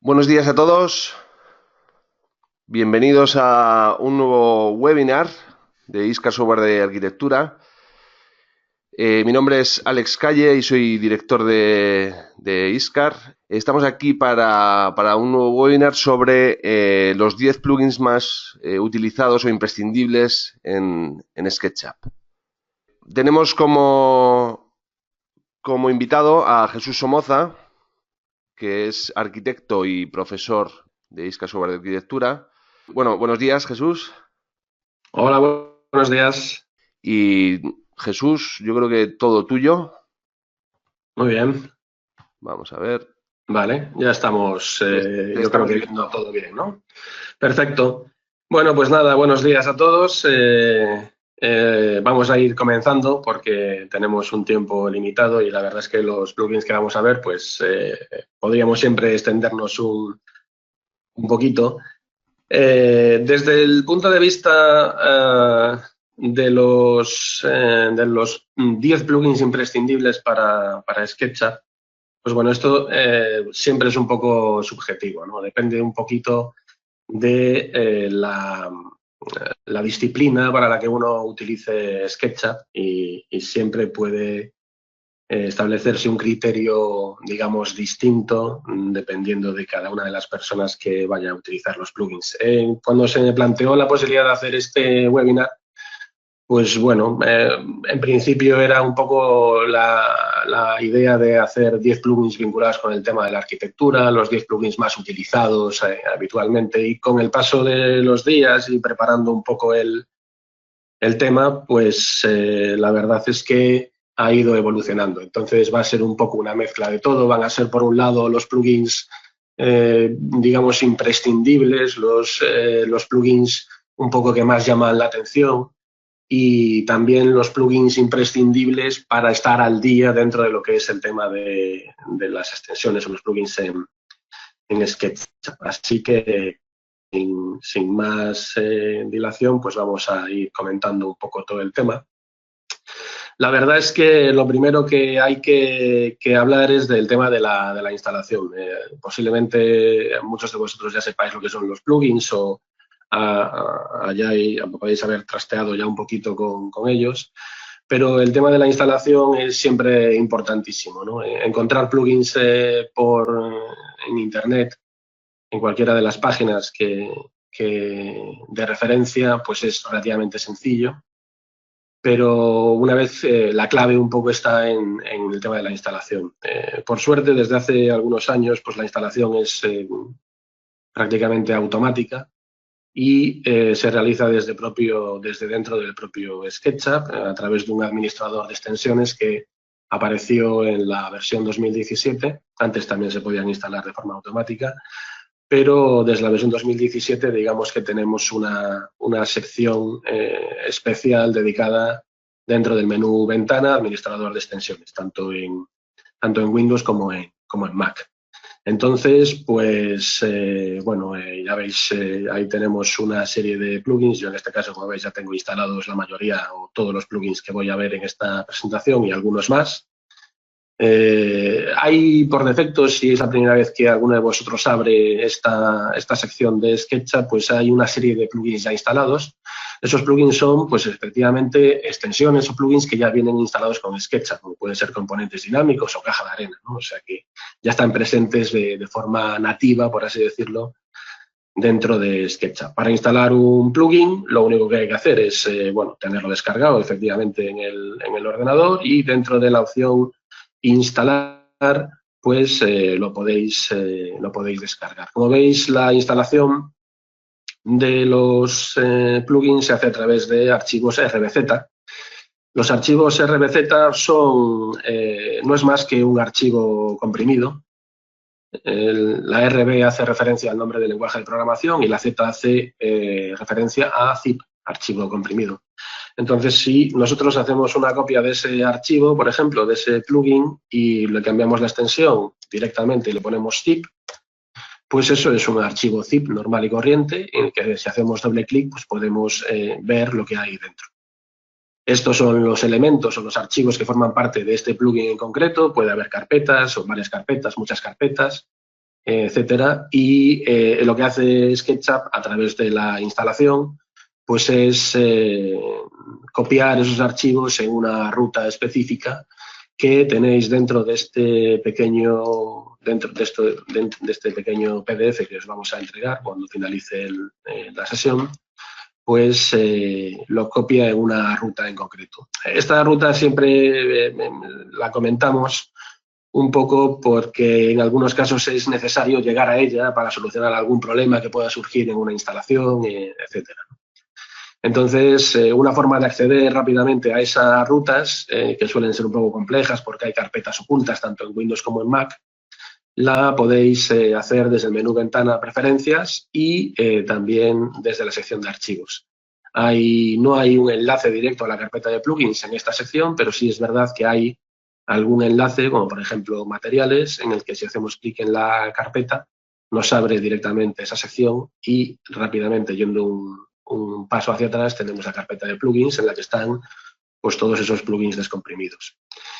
Buenos días a todos, bienvenidos a un nuevo webinar de Iscar Software de Arquitectura. Mi nombre es Alex Calle y soy director de Iscar. Estamos aquí para un nuevo webinar sobre los 10 plugins más utilizados o imprescindibles en SketchUp. Tenemos como invitado a Jesús Somoza, que es arquitecto y profesor de Iscar Software de Arquitectura. Bueno, buenos días, Jesús. Hola, buenos días. Y Jesús, yo creo que todo tuyo. Muy bien. Vamos a ver. Vale, ya estamos, Te yo creo estamos que viendo. viendo todo bien, ¿no? Perfecto. Bueno, pues nada, buenos días a todos. Vamos a ir comenzando porque tenemos un tiempo limitado y la verdad es que los plugins que vamos a ver, pues podríamos siempre extendernos un poquito. Desde el punto de vista de los 10 plugins imprescindibles para SketchUp, pues bueno, esto siempre es un poco subjetivo, ¿no? Depende un poquito de la disciplina para la que uno utilice SketchUp y siempre puede establecerse un criterio, digamos, distinto dependiendo de cada una de las personas que vaya a utilizar los plugins. Cuando se me planteó la posibilidad de hacer este webinar, pues bueno, en principio era un poco la idea de hacer 10 plugins vinculados con el tema de la arquitectura, los 10 plugins más utilizados habitualmente, y con el paso de los días y preparando un poco el tema, pues la verdad es que ha ido evolucionando. Entonces va a ser un poco una mezcla de todo. Van a ser, por un lado, los plugins, digamos, imprescindibles, los plugins un poco que más llaman la atención, y también los plugins imprescindibles para estar al día dentro de lo que es el tema de las extensiones o los plugins en SketchUp. Así que sin más dilación, pues vamos a ir comentando un poco todo el tema. La verdad es que lo primero que hay que hablar es del tema de la instalación. Posiblemente muchos de vosotros ya sepáis lo que son los plugins o allá podéis haber trasteado ya un poquito con ellos, pero el tema de la instalación es siempre importantísimo, ¿no? Encontrar plugins en Internet, en cualquiera de las páginas de referencia, pues es relativamente sencillo. Pero una vez la clave un poco está en el tema de la instalación. Por suerte, desde hace algunos años, pues la instalación es prácticamente automática y se realiza desde dentro del propio SketchUp a través de un administrador de extensiones que apareció en la versión 2017. Antes también se podían instalar de forma automática, pero desde la versión 2017 digamos que tenemos una sección especial dedicada dentro del menú Ventana, administrador de extensiones, tanto en Windows como en Mac. Entonces, pues, bueno, ya veis, ahí tenemos una serie de plugins. Yo en este caso, como veis, ya tengo instalados la mayoría o todos los plugins que voy a ver en esta presentación y algunos más. Hay por defecto, si es la primera vez que alguno de vosotros abre esta sección de SketchUp, pues hay una serie de plugins ya instalados. Esos plugins son, pues efectivamente, extensiones o plugins que ya vienen instalados con SketchUp, como pueden ser componentes dinámicos o caja de arena, ¿no? O sea que ya están presentes de forma nativa, por así decirlo, dentro de SketchUp. Para instalar un plugin, lo único que hay que hacer es, bueno, tenerlo descargado efectivamente en el ordenador, y dentro de la opción instalar, pues lo podéis descargar. Como veis, la instalación de los plugins se hace a través de archivos RBZ. Los archivos RBZ no es más que un archivo comprimido. La RB hace referencia al nombre del lenguaje de programación y la Z hace referencia a zip, archivo comprimido. Entonces, si nosotros hacemos una copia de ese archivo, por ejemplo, de ese plugin, y le cambiamos la extensión directamente y le ponemos zip, pues eso es un archivo zip normal y corriente en el que, si hacemos doble clic, pues podemos ver lo que hay dentro. Estos son los elementos o los archivos que forman parte de este plugin en concreto. Puede haber carpetas o varias carpetas, muchas carpetas. etcétera. Y lo que hace SketchUp a través de la instalación pues es copiar esos archivos en una ruta específica que tenéis dentro de este pequeño PDF que os vamos a entregar cuando finalice la sesión, pues lo copia en una ruta en concreto. Esta ruta siempre la comentamos un poco porque en algunos casos es necesario llegar a ella para solucionar algún problema que pueda surgir en una instalación, etcétera. Entonces, una forma de acceder rápidamente a esas rutas, que suelen ser un poco complejas porque hay carpetas ocultas tanto en Windows como en Mac, la podéis hacer desde el menú Ventana Preferencias y también desde la sección de Archivos. No hay un enlace directo a la carpeta de plugins en esta sección, pero sí es verdad que hay algún enlace, como por ejemplo Materiales, en el que si hacemos clic en la carpeta, nos abre directamente esa sección y rápidamente, yendo un paso hacia atrás, tenemos la carpeta de plugins en la que están pues, todos esos plugins descomprimidos.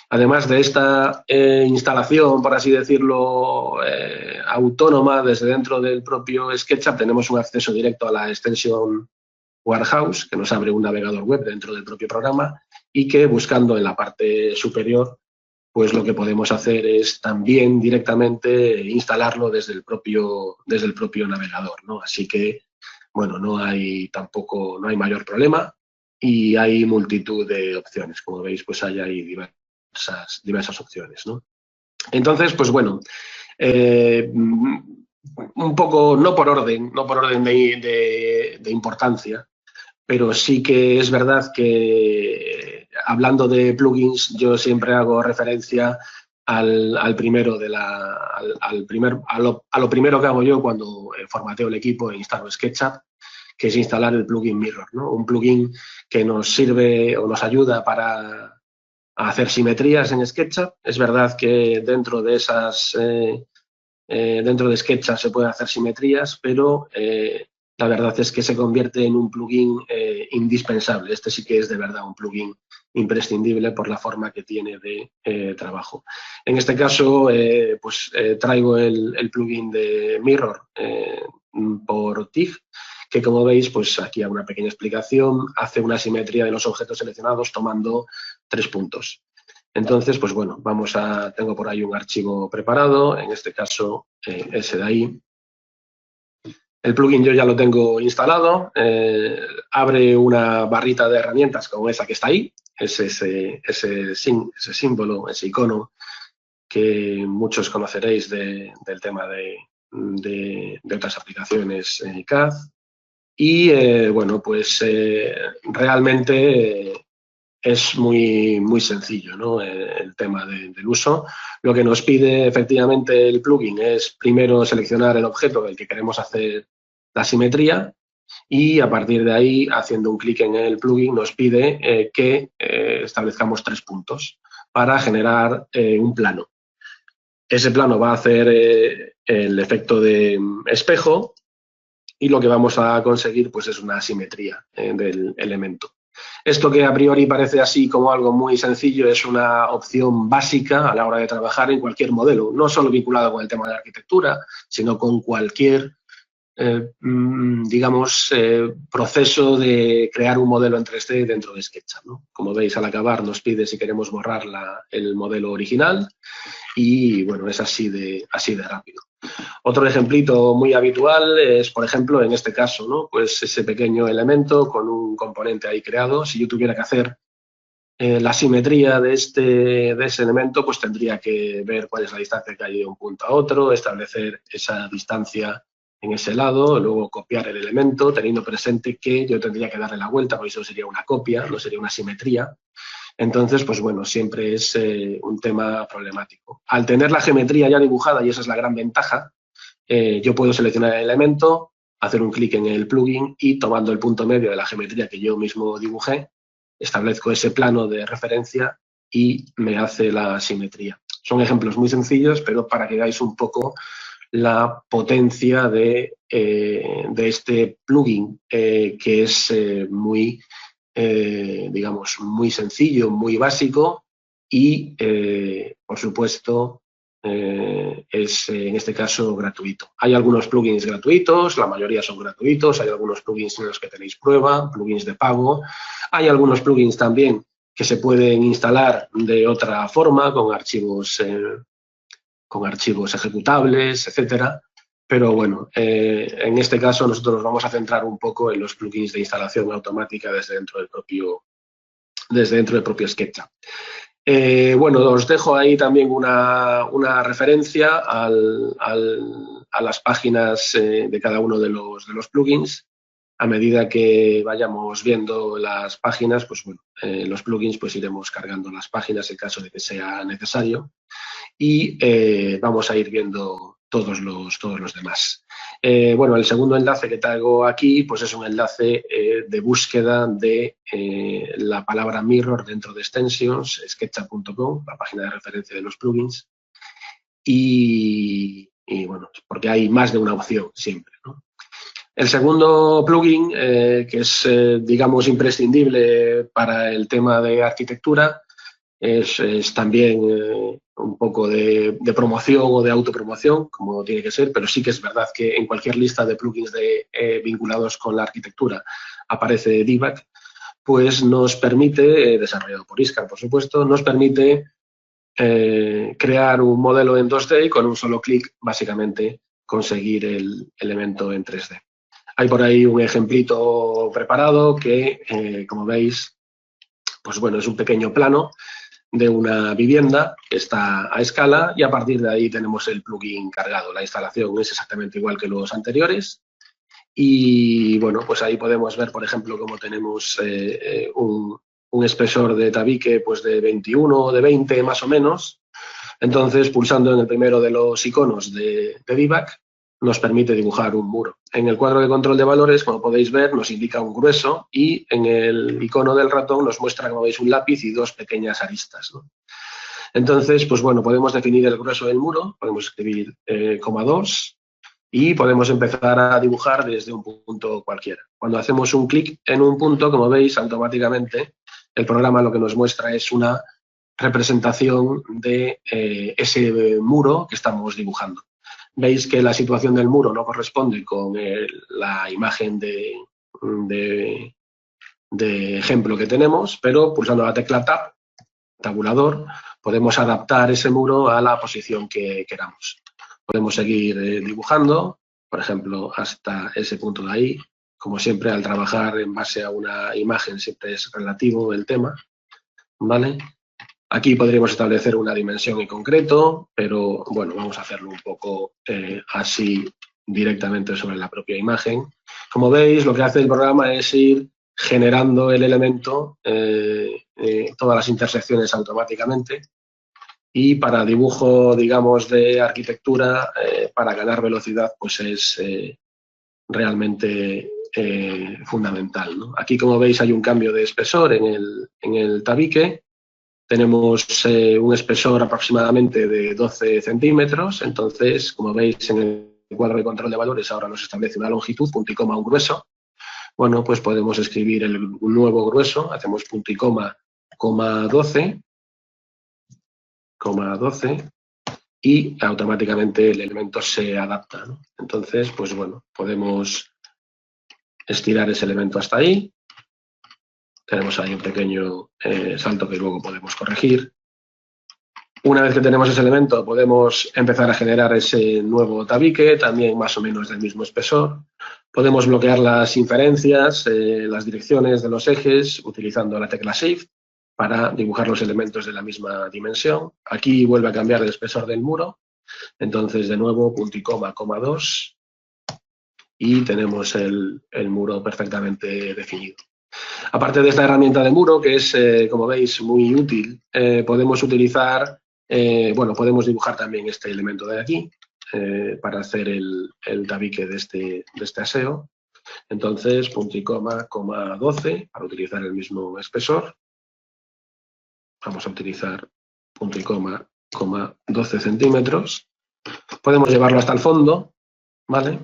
Además de esta instalación, por así decirlo, autónoma desde dentro del propio SketchUp, tenemos un acceso directo a la extensión Warehouse, que nos abre un navegador web dentro del propio programa y que buscando en la parte superior, pues lo que podemos hacer es también directamente instalarlo desde el propio navegador, ¿no? Así que, bueno, no hay mayor problema y hay multitud de opciones. Como veis, pues hay ahí diversas opciones, ¿no? Entonces, pues bueno, un poco, no por orden de importancia, pero sí que es verdad que hablando de plugins yo siempre hago referencia a lo primero que hago yo cuando formateo el equipo e instalo SketchUp, que es instalar el plugin Mirror, ¿no? Un plugin que nos sirve o nos ayuda para hacer simetrías en SketchUp. Es verdad que dentro de SketchUp se pueden hacer simetrías, pero la verdad es que se convierte en un plugin indispensable. Este sí que es de verdad un plugin imprescindible por la forma que tiene de trabajo. En este caso, traigo el plugin de Mirror por TIG, que como veis, pues aquí hay una pequeña explicación, hace una simetría de los objetos seleccionados tomando 3 puntos. Entonces, pues bueno, tengo por ahí un archivo preparado, en este caso ese de ahí. El plugin yo ya lo tengo instalado, abre una barrita de herramientas como esa que está ahí, es ese símbolo, ese icono que muchos conoceréis del tema de otras aplicaciones CAD. Y bueno, pues realmente es muy sencillo, ¿no? El tema del uso. Lo que nos pide efectivamente el plugin es primero seleccionar el objeto del que queremos hacer la simetría y a partir de ahí, haciendo un clic en el plugin, nos pide que establezcamos 3 puntos para generar un plano. Ese plano va a hacer el efecto de espejo y lo que vamos a conseguir pues, es una simetría del elemento. Esto que a priori parece así como algo muy sencillo es una opción básica a la hora de trabajar en cualquier modelo, no solo vinculado con el tema de la arquitectura, sino con cualquier, proceso de crear un modelo en 3D dentro de SketchUp, ¿no? Como veis, al acabar nos pide si queremos borrar el modelo original y, bueno, es así de rápido. Otro ejemplito muy habitual es, por ejemplo, en este caso, ¿no? Pues ese pequeño elemento con un componente ahí creado. Si yo tuviera que hacer la simetría de ese elemento, pues tendría que ver cuál es la distancia que hay de un punto a otro, establecer esa distancia en ese lado, luego copiar el elemento, teniendo presente que yo tendría que darle la vuelta, porque eso sería una copia, no sería una simetría. Entonces, pues bueno, siempre es un tema problemático. Al tener la geometría ya dibujada, y esa es la gran ventaja, yo puedo seleccionar el elemento, hacer un clic en el plugin y tomando el punto medio de la geometría que yo mismo dibujé, establezco ese plano de referencia y me hace la simetría. Son ejemplos muy sencillos, pero para que veáis un poco la potencia de este plugin, que es muy sencillo, muy básico y, por supuesto, es en este caso gratuito. Hay algunos plugins gratuitos, la mayoría son gratuitos, hay algunos plugins en los que tenéis prueba, plugins de pago. Hay algunos plugins también que se pueden instalar de otra forma, con archivos ejecutables, etcétera. Pero bueno, en este caso nosotros nos vamos a centrar un poco en los plugins de instalación automática desde dentro del propio SketchUp. Bueno, os dejo ahí también una referencia a las páginas de cada uno de los plugins. A medida que vayamos viendo las páginas, pues bueno, los plugins, pues iremos cargando las páginas en caso de que sea necesario. Y vamos a ir viendo todos los demás. Bueno, el segundo enlace que traigo aquí pues es un enlace de búsqueda de la palabra mirror dentro de extensions, sketchup.com, la página de referencia de los plugins. Y bueno, porque hay más de una opción siempre, ¿no? El segundo plugin, que es, digamos, imprescindible para el tema de arquitectura, es también un poco de promoción o de autopromoción, como tiene que ser, pero sí que es verdad que en cualquier lista de plugins vinculados con la arquitectura aparece debug, pues nos permite, desarrollado por Iscar, por supuesto, nos permite crear un modelo en 2D y con un solo clic, básicamente, conseguir el elemento en 3D. Hay por ahí un ejemplito preparado que, como veis, pues bueno, es un pequeño plano de una vivienda que está a escala y a partir de ahí tenemos el plugin cargado. La instalación es exactamente igual que los anteriores y bueno, pues ahí podemos ver, por ejemplo, cómo tenemos un espesor de tabique pues de 21 o de 20 más o menos. Entonces, pulsando en el primero de los iconos de debug, nos permite dibujar un muro. En el cuadro de control de valores, como podéis ver, nos indica un grueso y en el icono del ratón nos muestra, como veis, un lápiz y dos pequeñas aristas, ¿no? Entonces, pues bueno, podemos definir el grueso del muro, podemos escribir 2 y podemos empezar a dibujar desde un punto cualquiera. Cuando hacemos un clic en un punto, como veis, automáticamente el programa lo que nos muestra es una representación de ese muro que estamos dibujando. Veis que la situación del muro no corresponde con la imagen de ejemplo que tenemos, pero pulsando la tecla Tab, tabulador, podemos adaptar ese muro a la posición que queramos. Podemos seguir dibujando, por ejemplo, hasta ese punto de ahí. Como siempre, al trabajar en base a una imagen siempre es relativo el tema, ¿vale? Aquí podríamos establecer una dimensión en concreto, pero bueno, vamos a hacerlo un poco así directamente sobre la propia imagen. Como veis, lo que hace el programa es ir generando el elemento, todas las intersecciones automáticamente. Y para dibujo, digamos, de arquitectura, para ganar velocidad, pues es realmente fundamental, ¿no? Aquí, como veis, hay un cambio de espesor en el tabique. Tenemos un espesor aproximadamente de 12 centímetros, entonces, como veis en el cuadro de control de valores, ahora nos establece una longitud, punto y coma, un grueso. Bueno, pues podemos escribir un nuevo grueso, hacemos punto y coma, 12, y automáticamente el elemento se adapta, ¿no? Entonces, pues bueno, podemos estirar ese elemento hasta ahí. Tenemos ahí un pequeño salto que luego podemos corregir. Una vez que tenemos ese elemento, podemos empezar a generar ese nuevo tabique, también más o menos del mismo espesor. Podemos bloquear las inferencias, las direcciones de los ejes, utilizando la tecla Shift para dibujar los elementos de la misma dimensión. Aquí vuelve a cambiar el espesor del muro. Entonces, de nuevo, punto y coma, 2. Y tenemos el muro perfectamente definido. Aparte de esta herramienta de muro, que es, como veis, muy útil, podemos utilizar, bueno, podemos dibujar también este elemento de aquí para hacer el tabique de este aseo. Entonces, punto y coma, 12, para utilizar el mismo espesor. Vamos a utilizar punto y coma, 12 centímetros. Podemos llevarlo hasta el fondo, ¿vale?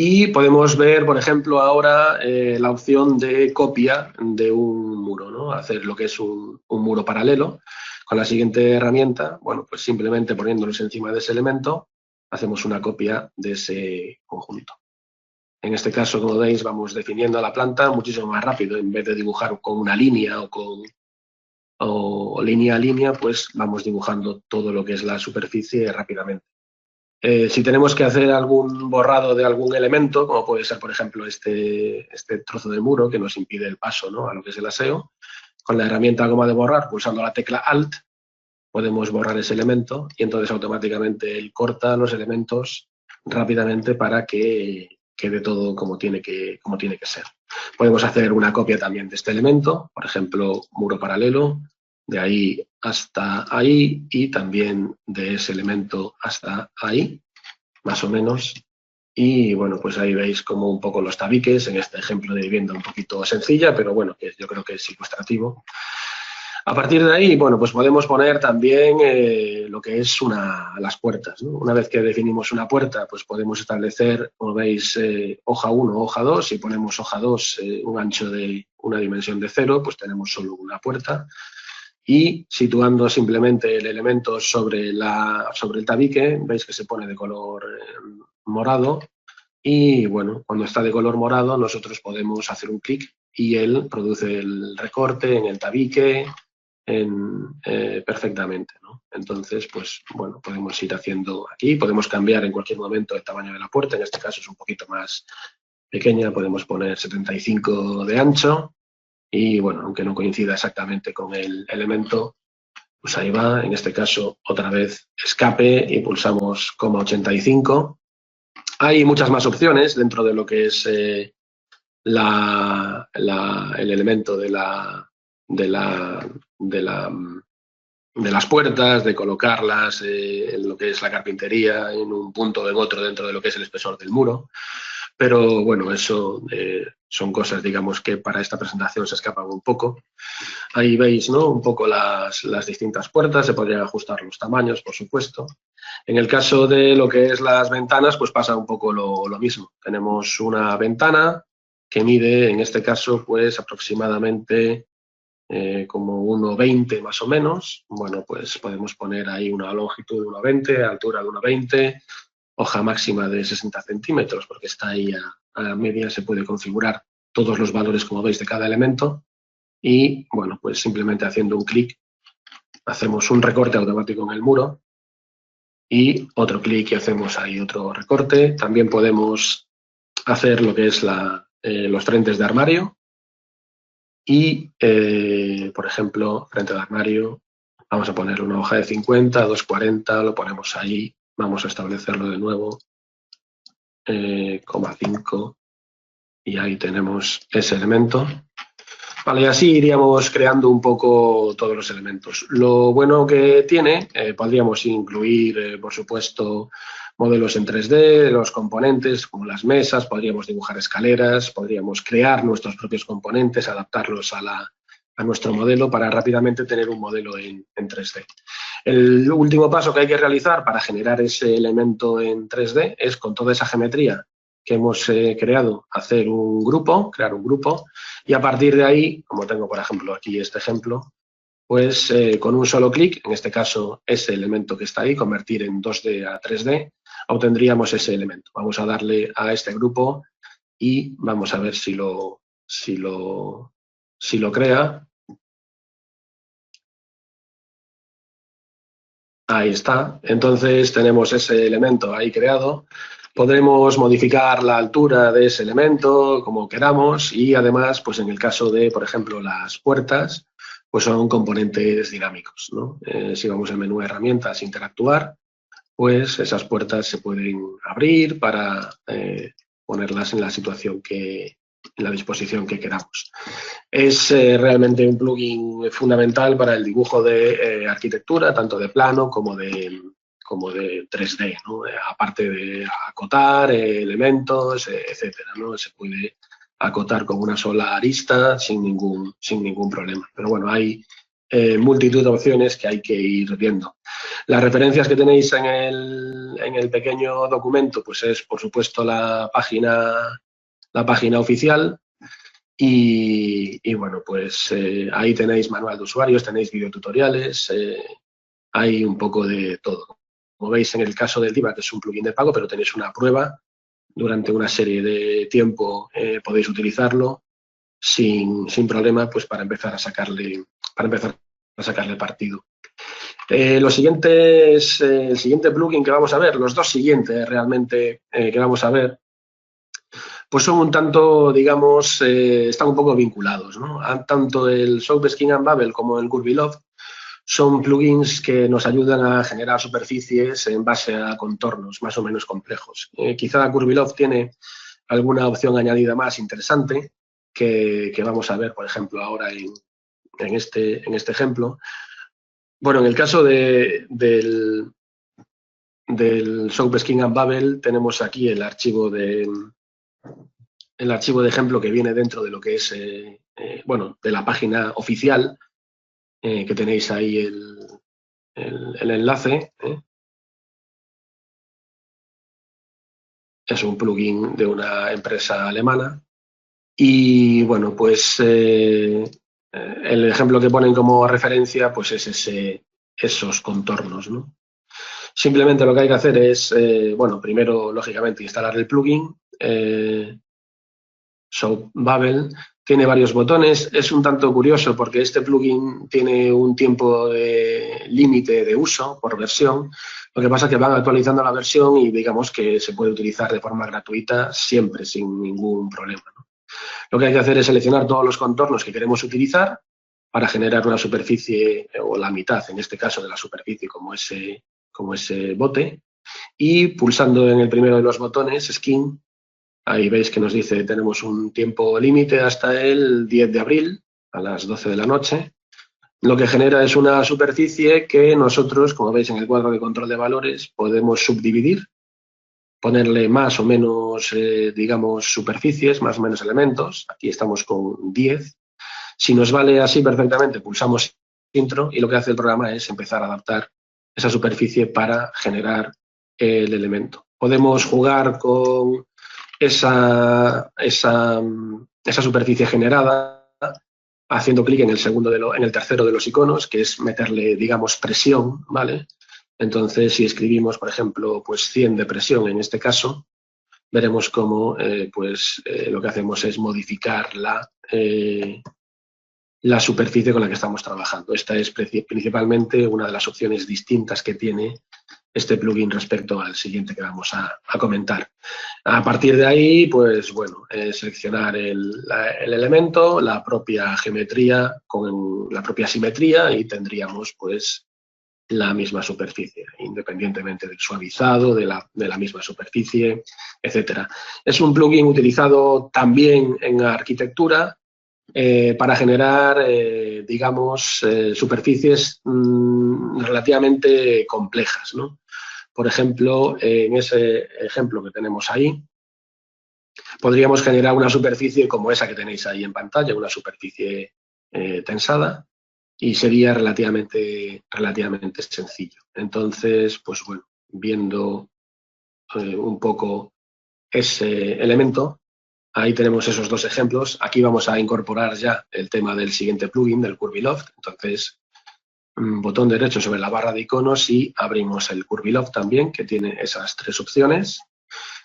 Y podemos ver, por ejemplo, ahora la opción de copia de un muro, ¿no? Hacer lo que es un muro paralelo. Con la siguiente herramienta, bueno, pues simplemente poniéndolos encima de ese elemento, hacemos una copia de ese conjunto. En este caso, como veis, vamos definiendo la planta muchísimo más rápido. En vez de dibujar con una línea o línea a línea, pues vamos dibujando todo lo que es la superficie rápidamente. Si tenemos que hacer algún borrado de algún elemento, como puede ser, por ejemplo, este trozo de muro que nos impide el paso, ¿no?, a lo que es el aseo, con la herramienta goma de borrar, pulsando la tecla Alt, podemos borrar ese elemento y entonces automáticamente él corta los elementos rápidamente para que quede todo como tiene que ser. Podemos hacer una copia también de este elemento, por ejemplo, muro paralelo, de ahí hasta ahí y también de ese elemento hasta ahí, más o menos. Y bueno, pues ahí veis como un poco los tabiques, en este ejemplo de vivienda un poquito sencilla, pero bueno, que yo creo que es ilustrativo. A partir de ahí, bueno, pues podemos poner también lo que es las puertas, ¿no? Una vez que definimos una puerta, pues podemos establecer, como veis, hoja 1, hoja 2. Si ponemos hoja 2, un ancho de una dimensión de 0, pues tenemos solo una puerta. Y situando simplemente el elemento sobre el tabique, veis que se pone de color morado. Y bueno, cuando está de color morado, nosotros podemos hacer un clic y él produce el recorte en el tabique perfectamente, ¿no? Entonces, pues bueno, podemos ir haciendo aquí, podemos cambiar en cualquier momento el tamaño de la puerta. En este caso es un poquito más pequeña, podemos poner 75 de ancho y bueno, aunque no coincida exactamente con el elemento, pues ahí va. En este caso, otra vez escape y pulsamos 0,85. Hay muchas más opciones dentro de lo que es el elemento de las puertas, de colocarlas en lo que es la carpintería, en un punto o en otro dentro de lo que es el espesor del muro. Pero bueno, eso son cosas, digamos, que para esta presentación se escapan un poco. Ahí veis, ¿no?, un poco las distintas puertas, se podrían ajustar los tamaños, por supuesto. En el caso de lo que es las ventanas, pues pasa un poco lo mismo. Tenemos una ventana que mide, en este caso, pues aproximadamente como 1,20 más o menos. Bueno, pues podemos poner ahí una longitud de 1,20, altura de 1,20, hoja máxima de 60 centímetros, porque está ahí a media, se puede configurar todos los valores, como veis, de cada elemento. Y bueno, pues simplemente haciendo un clic hacemos un recorte automático en el muro y otro clic y hacemos ahí otro recorte. También podemos hacer lo que es los frentes de armario y, por ejemplo, frente de armario, vamos a poner una hoja de 50, 2,40, lo ponemos ahí, vamos a establecerlo de nuevo, 0,5 y ahí tenemos ese elemento. Vale, y así iríamos creando un poco todos los elementos. Lo bueno que tiene, podríamos incluir, por supuesto, modelos en 3D, los componentes como las mesas, podríamos dibujar escaleras, podríamos crear nuestros propios componentes, adaptarlos a nuestro modelo para rápidamente tener un modelo en 3D. El último paso que hay que realizar para generar ese elemento en 3D es, con toda esa geometría que hemos creado, crear un grupo, y a partir de ahí, como tengo por ejemplo aquí este ejemplo, pues con un solo clic, en este caso ese elemento que está ahí, convertir en 2D a 3D, obtendríamos ese elemento. Vamos a darle a este grupo y vamos a ver si lo crea. Ahí está. Entonces tenemos ese elemento ahí creado. Podremos modificar la altura de ese elemento como queramos y además, pues en el caso de, por ejemplo, las puertas, pues son componentes dinámicos, ¿no? Si vamos al menú herramientas, interactuar, pues esas puertas se pueden abrir para ponerlas en la situación en la disposición que queramos. Es realmente un plugin fundamental para el dibujo de arquitectura, tanto de plano como de 3D, ¿no? Aparte de acotar elementos, etcétera, ¿no? Se puede acotar con una sola arista sin ningún problema. Pero bueno, hay multitud de opciones que hay que ir viendo. Las referencias que tenéis en el pequeño documento, pues es, por supuesto, la página oficial. Y bueno, pues ahí tenéis manual de usuarios, tenéis videotutoriales, hay un poco de todo. Como veis, en el caso del Diva, que es un plugin de pago, pero tenéis una prueba, durante una serie de tiempo podéis utilizarlo sin problema, pues para empezar a sacarle partido. El siguiente plugin que vamos a ver, los dos siguientes realmente que vamos a ver, pues son un tanto, digamos, están un poco vinculados, ¿no? Tanto el Soap Skin and Bubble como el Curvyloft son plugins que nos ayudan a generar superficies en base a contornos más o menos complejos. Quizá Curvyloft tiene alguna opción añadida más interesante que vamos a ver, por ejemplo, ahora en este ejemplo. Bueno, en el caso del Soap Skin and Bubble tenemos aquí el archivo de ejemplo que viene dentro de lo que es, bueno, de la página oficial, que tenéis ahí el enlace. Es un plugin de una empresa alemana. Y bueno, pues el ejemplo que ponen como referencia pues es esos contornos, ¿no? Simplemente lo que hay que hacer es, bueno, primero, lógicamente, instalar el plugin. Soap Bubble tiene varios botones. Es un tanto curioso porque este plugin tiene un tiempo límite de uso por versión. Lo que pasa es que van actualizando la versión y digamos que se puede utilizar de forma gratuita siempre, sin ningún problema, ¿no? Lo que hay que hacer es seleccionar todos los contornos que queremos utilizar para generar una superficie, o la mitad, en este caso, de la superficie, como ese bote. Y pulsando en el primero de los botones, Skin, ahí veis que nos dice tenemos un tiempo límite hasta el 10 de abril a las 12 de la noche. Lo que genera es una superficie que nosotros, como veis en el cuadro de control de valores, podemos subdividir, ponerle más o menos, digamos, superficies, más o menos elementos. Aquí estamos con 10. Si nos vale así perfectamente, pulsamos intro y lo que hace el programa es empezar a adaptar esa superficie para generar el elemento. Podemos jugar con esa superficie generada haciendo clic en el tercero de los iconos, que es meterle, digamos, presión, ¿vale? Entonces, si escribimos, por ejemplo, pues 100 de presión en este caso, veremos cómo lo que hacemos es modificar la superficie con la que estamos trabajando. Esta es principalmente una de las opciones distintas que tiene este plugin respecto al siguiente que vamos a comentar. A partir de ahí, pues bueno, seleccionar el elemento, la propia geometría con la propia simetría y tendríamos pues la misma superficie, independientemente del suavizado, de la misma superficie, etcétera. Es un plugin utilizado también en arquitectura para generar, digamos, superficies relativamente complejas, ¿no? Por ejemplo, en ese ejemplo que tenemos ahí, podríamos generar una superficie como esa que tenéis ahí en pantalla, una superficie tensada, y sería relativamente sencillo. Entonces, pues bueno, viendo un poco ese elemento, ahí tenemos esos dos ejemplos. Aquí vamos a incorporar ya el tema del siguiente plugin, del Curvyloft. Entonces, botón derecho sobre la barra de iconos y abrimos el Curvyloft también, que tiene esas tres opciones.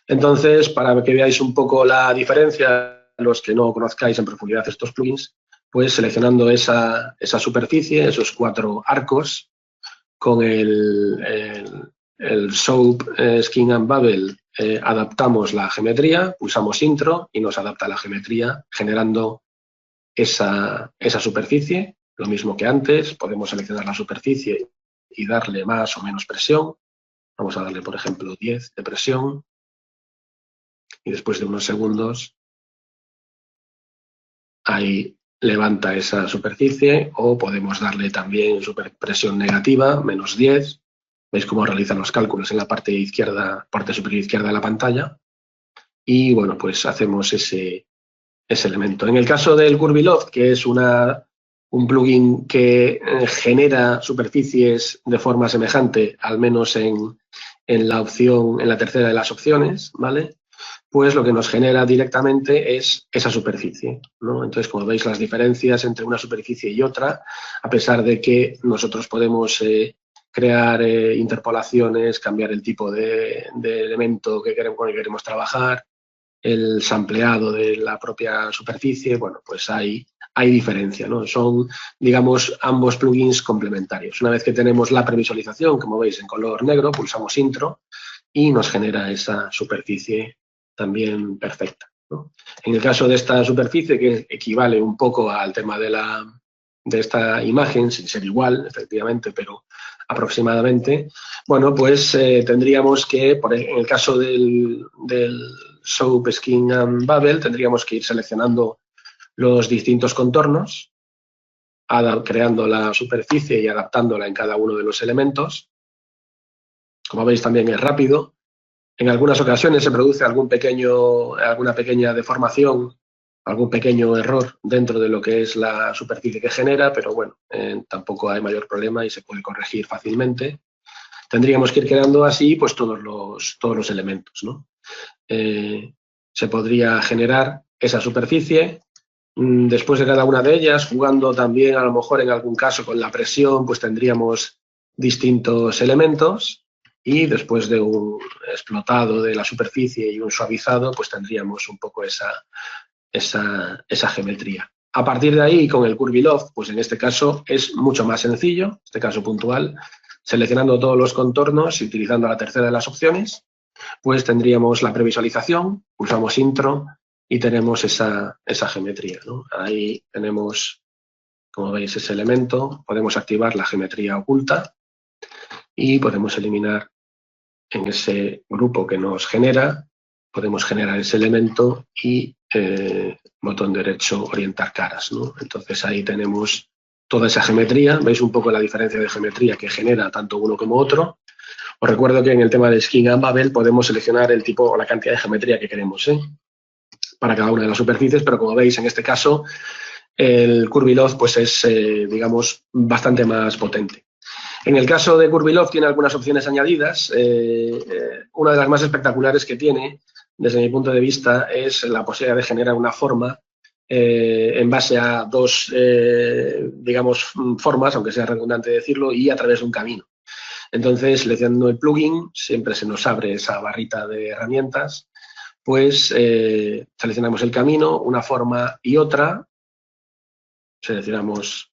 Entonces, para que veáis un poco la diferencia, los que no conozcáis en profundidad estos plugins, pues seleccionando esa superficie, esos 4 arcos, con el Soap Skin and Bubble adaptamos la geometría, pulsamos intro y nos adapta la geometría generando esa superficie. Lo mismo que antes, podemos seleccionar la superficie y darle más o menos presión. Vamos a darle, por ejemplo, 10 de presión. Y después de unos segundos, ahí levanta esa superficie, o podemos darle también presión negativa, menos 10. Veis cómo realizan los cálculos en la parte superior izquierda de la pantalla. Y bueno, pues hacemos ese elemento. En el caso del Curvyloft, que es un plugin que genera superficies de forma semejante, al menos en la tercera de las opciones, ¿vale? pues lo que nos genera directamente es esa superficie, ¿no? Entonces, como veis, las diferencias entre una superficie y otra, a pesar de que nosotros podemos crear interpolaciones, cambiar el tipo de elemento con el que queremos trabajar, el sampleado de la propia superficie, bueno, pues hay diferencia, ¿no? Son, digamos, ambos plugins complementarios. Una vez que tenemos la previsualización, como veis en color negro, pulsamos intro y nos genera esa superficie también perfecta, ¿no? En el caso de esta superficie, que equivale un poco al tema de esta imagen, sin ser igual, efectivamente, pero aproximadamente, bueno, pues tendríamos que, en el caso del Soap, Skin and Bubble, tendríamos que ir seleccionando los distintos contornos, creando la superficie y adaptándola en cada uno de los elementos. Como veis, también es rápido. En algunas ocasiones se produce alguna pequeña deformación, algún pequeño error dentro de lo que es la superficie que genera, pero bueno, tampoco hay mayor problema y se puede corregir fácilmente. Tendríamos que ir creando así pues todos los elementos, ¿no? Se podría generar esa superficie. Después de cada una de ellas, jugando también a lo mejor en algún caso con la presión, pues tendríamos distintos elementos. Y después de un explotado de la superficie y un suavizado, pues tendríamos un poco esa geometría. A partir de ahí, con el Curvy Loft, pues en este caso es mucho más sencillo, en este caso puntual, seleccionando todos los contornos y utilizando la tercera de las opciones, pues tendríamos la previsualización, pulsamos intro y tenemos esa geometría, ¿no? Ahí tenemos, como veis, ese elemento, podemos activar la geometría oculta y podemos eliminar en ese grupo que nos genera, podemos generar ese elemento y botón derecho orientar caras, ¿no? Entonces ahí tenemos toda esa geometría. Veis un poco la diferencia de geometría que genera tanto uno como otro. Os recuerdo que en el tema de Skin and Bubble podemos seleccionar el tipo o la cantidad de geometría que queremos, para cada una de las superficies, pero como veis en este caso el Curvy Loft pues es, digamos, bastante más potente. En el caso de Curvy Loft tiene algunas opciones añadidas. Una de las más espectaculares que tiene, desde mi punto de vista, es la posibilidad de generar una forma en base a dos, digamos, formas, aunque sea redundante decirlo, y a través de un camino. Entonces, seleccionando el plugin, siempre se nos abre esa barrita de herramientas, pues seleccionamos el camino, una forma y otra, seleccionamos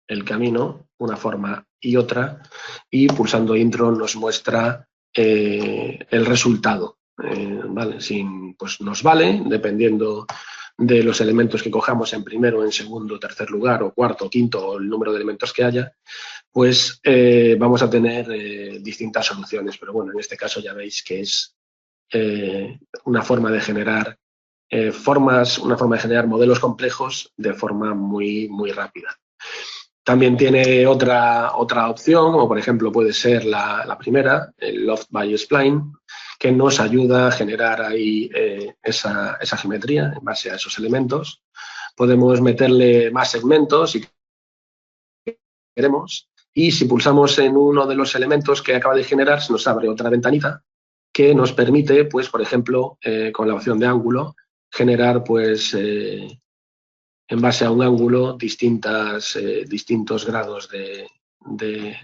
el camino, una forma y otra, y pulsando intro nos muestra el resultado, ¿vale? Pues nos vale, dependiendo de los elementos que cojamos en primero, en segundo, tercer lugar, o cuarto, quinto, o el número de elementos que haya, pues vamos a tener distintas soluciones. Pero bueno, en este caso ya veis que es una forma de generar una forma de generar modelos complejos de forma muy, muy rápida. También tiene otra opción, como por ejemplo puede ser la primera, el Loft by Spline, que nos ayuda a generar ahí esa geometría en base a esos elementos. Podemos meterle más segmentos si queremos, y si pulsamos en uno de los elementos que acaba de generar, se nos abre otra ventanita que nos permite, pues, por ejemplo, con la opción de ángulo, generar, pues, en base a un ángulo, distintos grados de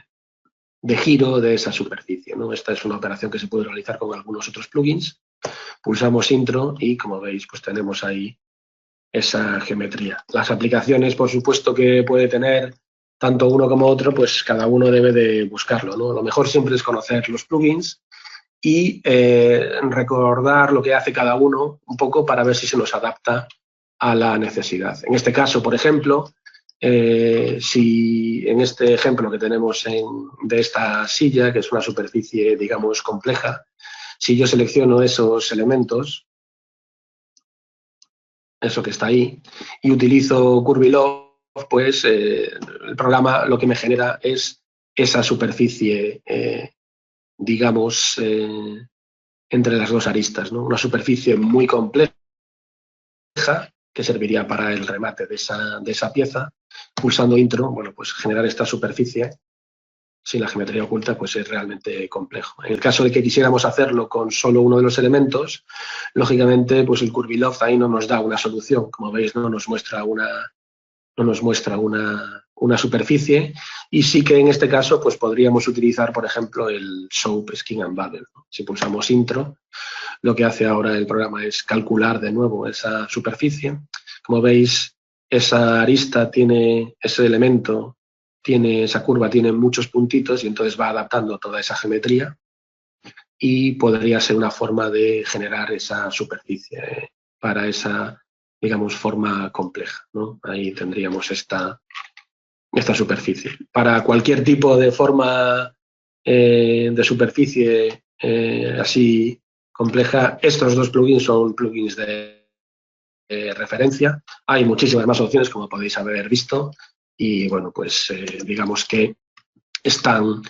giro de esa superficie, ¿no? Esta es una operación que se puede realizar con algunos otros plugins. Pulsamos intro y, como veis, pues tenemos ahí esa geometría. Las aplicaciones, por supuesto, que puede tener tanto uno como otro, pues cada uno debe de buscarlo, ¿no? Lo mejor siempre es conocer los plugins y recordar lo que hace cada uno un poco para ver si se nos adapta a la necesidad. En este caso, por ejemplo, si en este ejemplo que tenemos de esta silla, que es una superficie, digamos, compleja, si yo selecciono esos elementos, eso que está ahí, y utilizo Curvy Loft, pues el programa lo que me genera es esa superficie, digamos, entre las dos aristas, ¿no? Una superficie muy compleja que serviría para el remate de esa pieza. Pulsando intro, bueno, pues generar esta superficie sin la geometría oculta, pues es realmente complejo. En el caso de que quisiéramos hacerlo con solo uno de los elementos, lógicamente, pues el Curvilov ahí no nos da una solución. Como veis, no nos muestra una superficie, y sí que en este caso pues podríamos utilizar, por ejemplo, el Soap Skin and Bubble, ¿no? Si pulsamos Intro, lo que hace ahora el programa es calcular de nuevo esa superficie. Como veis, esa arista tiene, ese elemento, esa curva tiene muchos puntitos y entonces va adaptando toda esa geometría y podría ser una forma de generar esa superficie para esa, digamos, forma compleja, ¿no? Ahí tendríamos esta superficie. Para cualquier tipo de forma de superficie así compleja, estos dos plugins son plugins de referencia. Hay muchísimas más opciones, como podéis haber visto, y bueno, pues digamos que están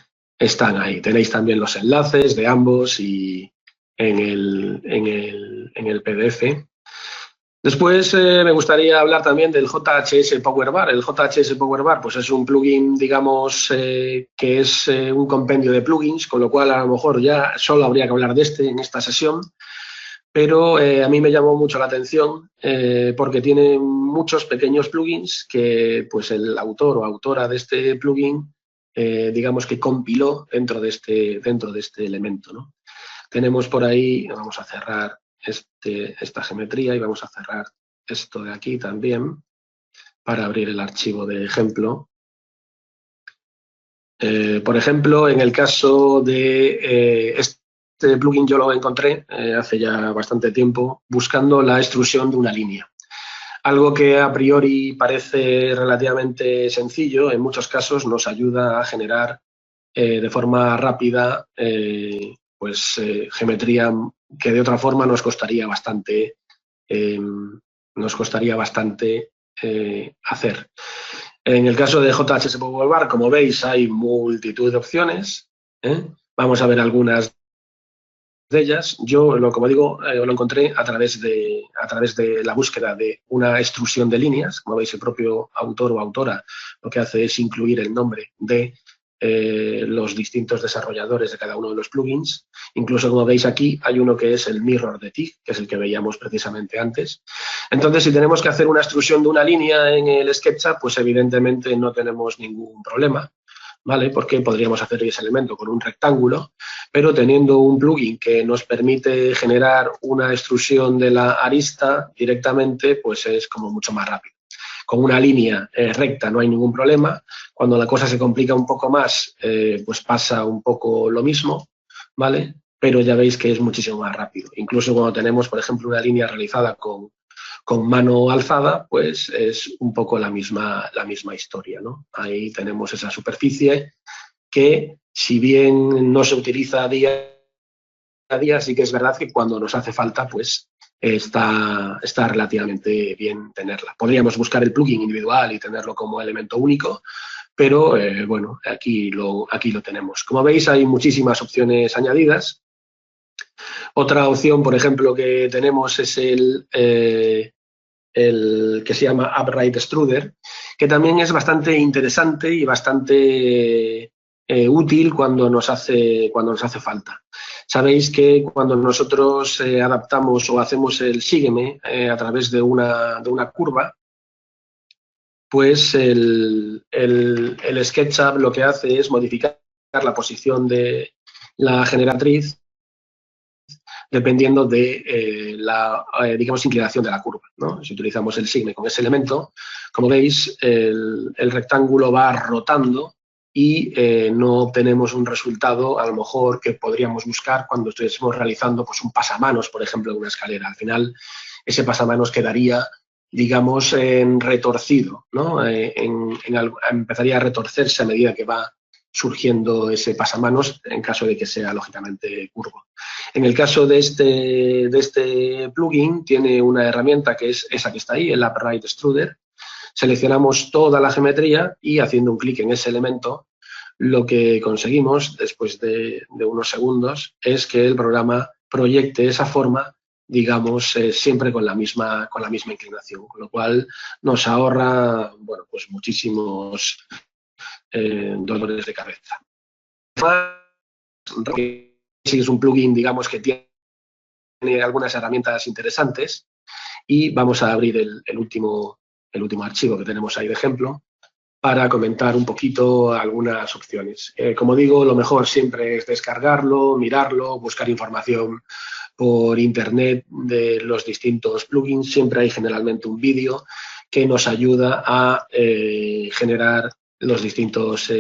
ahí. Tenéis también los enlaces de ambos y en el PDF. Después me gustaría hablar también del JHS Powerbar. El JHS Powerbar pues es un plugin, digamos, que es un compendio de plugins, con lo cual a lo mejor ya solo habría que hablar de este en esta sesión, pero a mí me llamó mucho la atención porque tiene muchos pequeños plugins que pues el autor o autora de este plugin, digamos que compiló dentro de este elemento, ¿no? Tenemos por ahí, vamos a cerrar esta geometría y vamos a cerrar esto de aquí también para abrir el archivo de ejemplo. Por ejemplo, en el caso de este plugin yo lo encontré hace ya bastante tiempo buscando la extrusión de una línea. Algo que a priori parece relativamente sencillo, en muchos casos nos ayuda a generar de forma rápida geometría que de otra forma nos costaría bastante hacer. En el caso de JHS Powerbar, como veis, hay multitud de opciones. Vamos a ver algunas de ellas. Yo, como digo, lo encontré a través de la búsqueda de una extrusión de líneas. Como veis, el propio autor o autora lo que hace es incluir el nombre de los distintos desarrolladores de cada uno de los plugins. Incluso, como veis aquí, hay uno que es el Mirror de TIG, que es el que veíamos precisamente antes. Entonces, si tenemos que hacer una extrusión de una línea en el SketchUp, pues evidentemente no tenemos ningún problema, ¿vale? Porque podríamos hacer ese elemento con un rectángulo, pero teniendo un plugin que nos permite generar una extrusión de la arista directamente, pues es como mucho más rápido. Con una línea recta no hay ningún problema. Cuando la cosa se complica un poco más, pues pasa un poco lo mismo, ¿vale? Pero ya veis que es muchísimo más rápido. Incluso cuando tenemos, por ejemplo, una línea realizada con mano alzada, pues es un poco la misma historia, ¿no? Ahí tenemos esa superficie que, si bien no se utiliza día a día, sí que es verdad que cuando nos hace falta, pues está relativamente bien tenerla. Podríamos buscar el plugin individual y tenerlo como elemento único, pero bueno, aquí lo tenemos. Como veis, hay muchísimas opciones añadidas. Otra opción, por ejemplo, que tenemos es el que se llama Upright Extruder, que también es bastante interesante y bastante útil cuando nos hace falta. Sabéis que cuando nosotros adaptamos o hacemos el sígueme a través de una curva, pues el SketchUp lo que hace es modificar la posición de la generatriz dependiendo de la, digamos, inclinación de la curva, ¿no? Si utilizamos el sígueme con ese elemento, como veis, el rectángulo va rotando y no obtenemos un resultado, a lo mejor, que podríamos buscar cuando estuviésemos realizando pues, un pasamanos, por ejemplo, en una escalera. Al final, ese pasamanos quedaría, digamos, retorcido, ¿no? Empezaría a retorcerse a medida que va surgiendo ese pasamanos, en caso de que sea, lógicamente, curvo. En el caso de este plugin, tiene una herramienta que es esa que está ahí, el Upright Extruder. Seleccionamos toda la geometría y, haciendo un clic en ese elemento, lo que conseguimos después de unos segundos es que el programa proyecte esa forma, digamos, siempre con la misma inclinación, con lo cual nos ahorra, bueno, pues muchísimos dolores de cabeza. es un plugin, digamos, que tiene algunas herramientas interesantes, y vamos a abrir el último archivo que tenemos ahí de ejemplo para comentar un poquito algunas opciones. Como digo, lo mejor siempre es descargarlo, mirarlo, buscar información por internet de los distintos plugins. Siempre hay generalmente un vídeo que nos ayuda a generar los distintos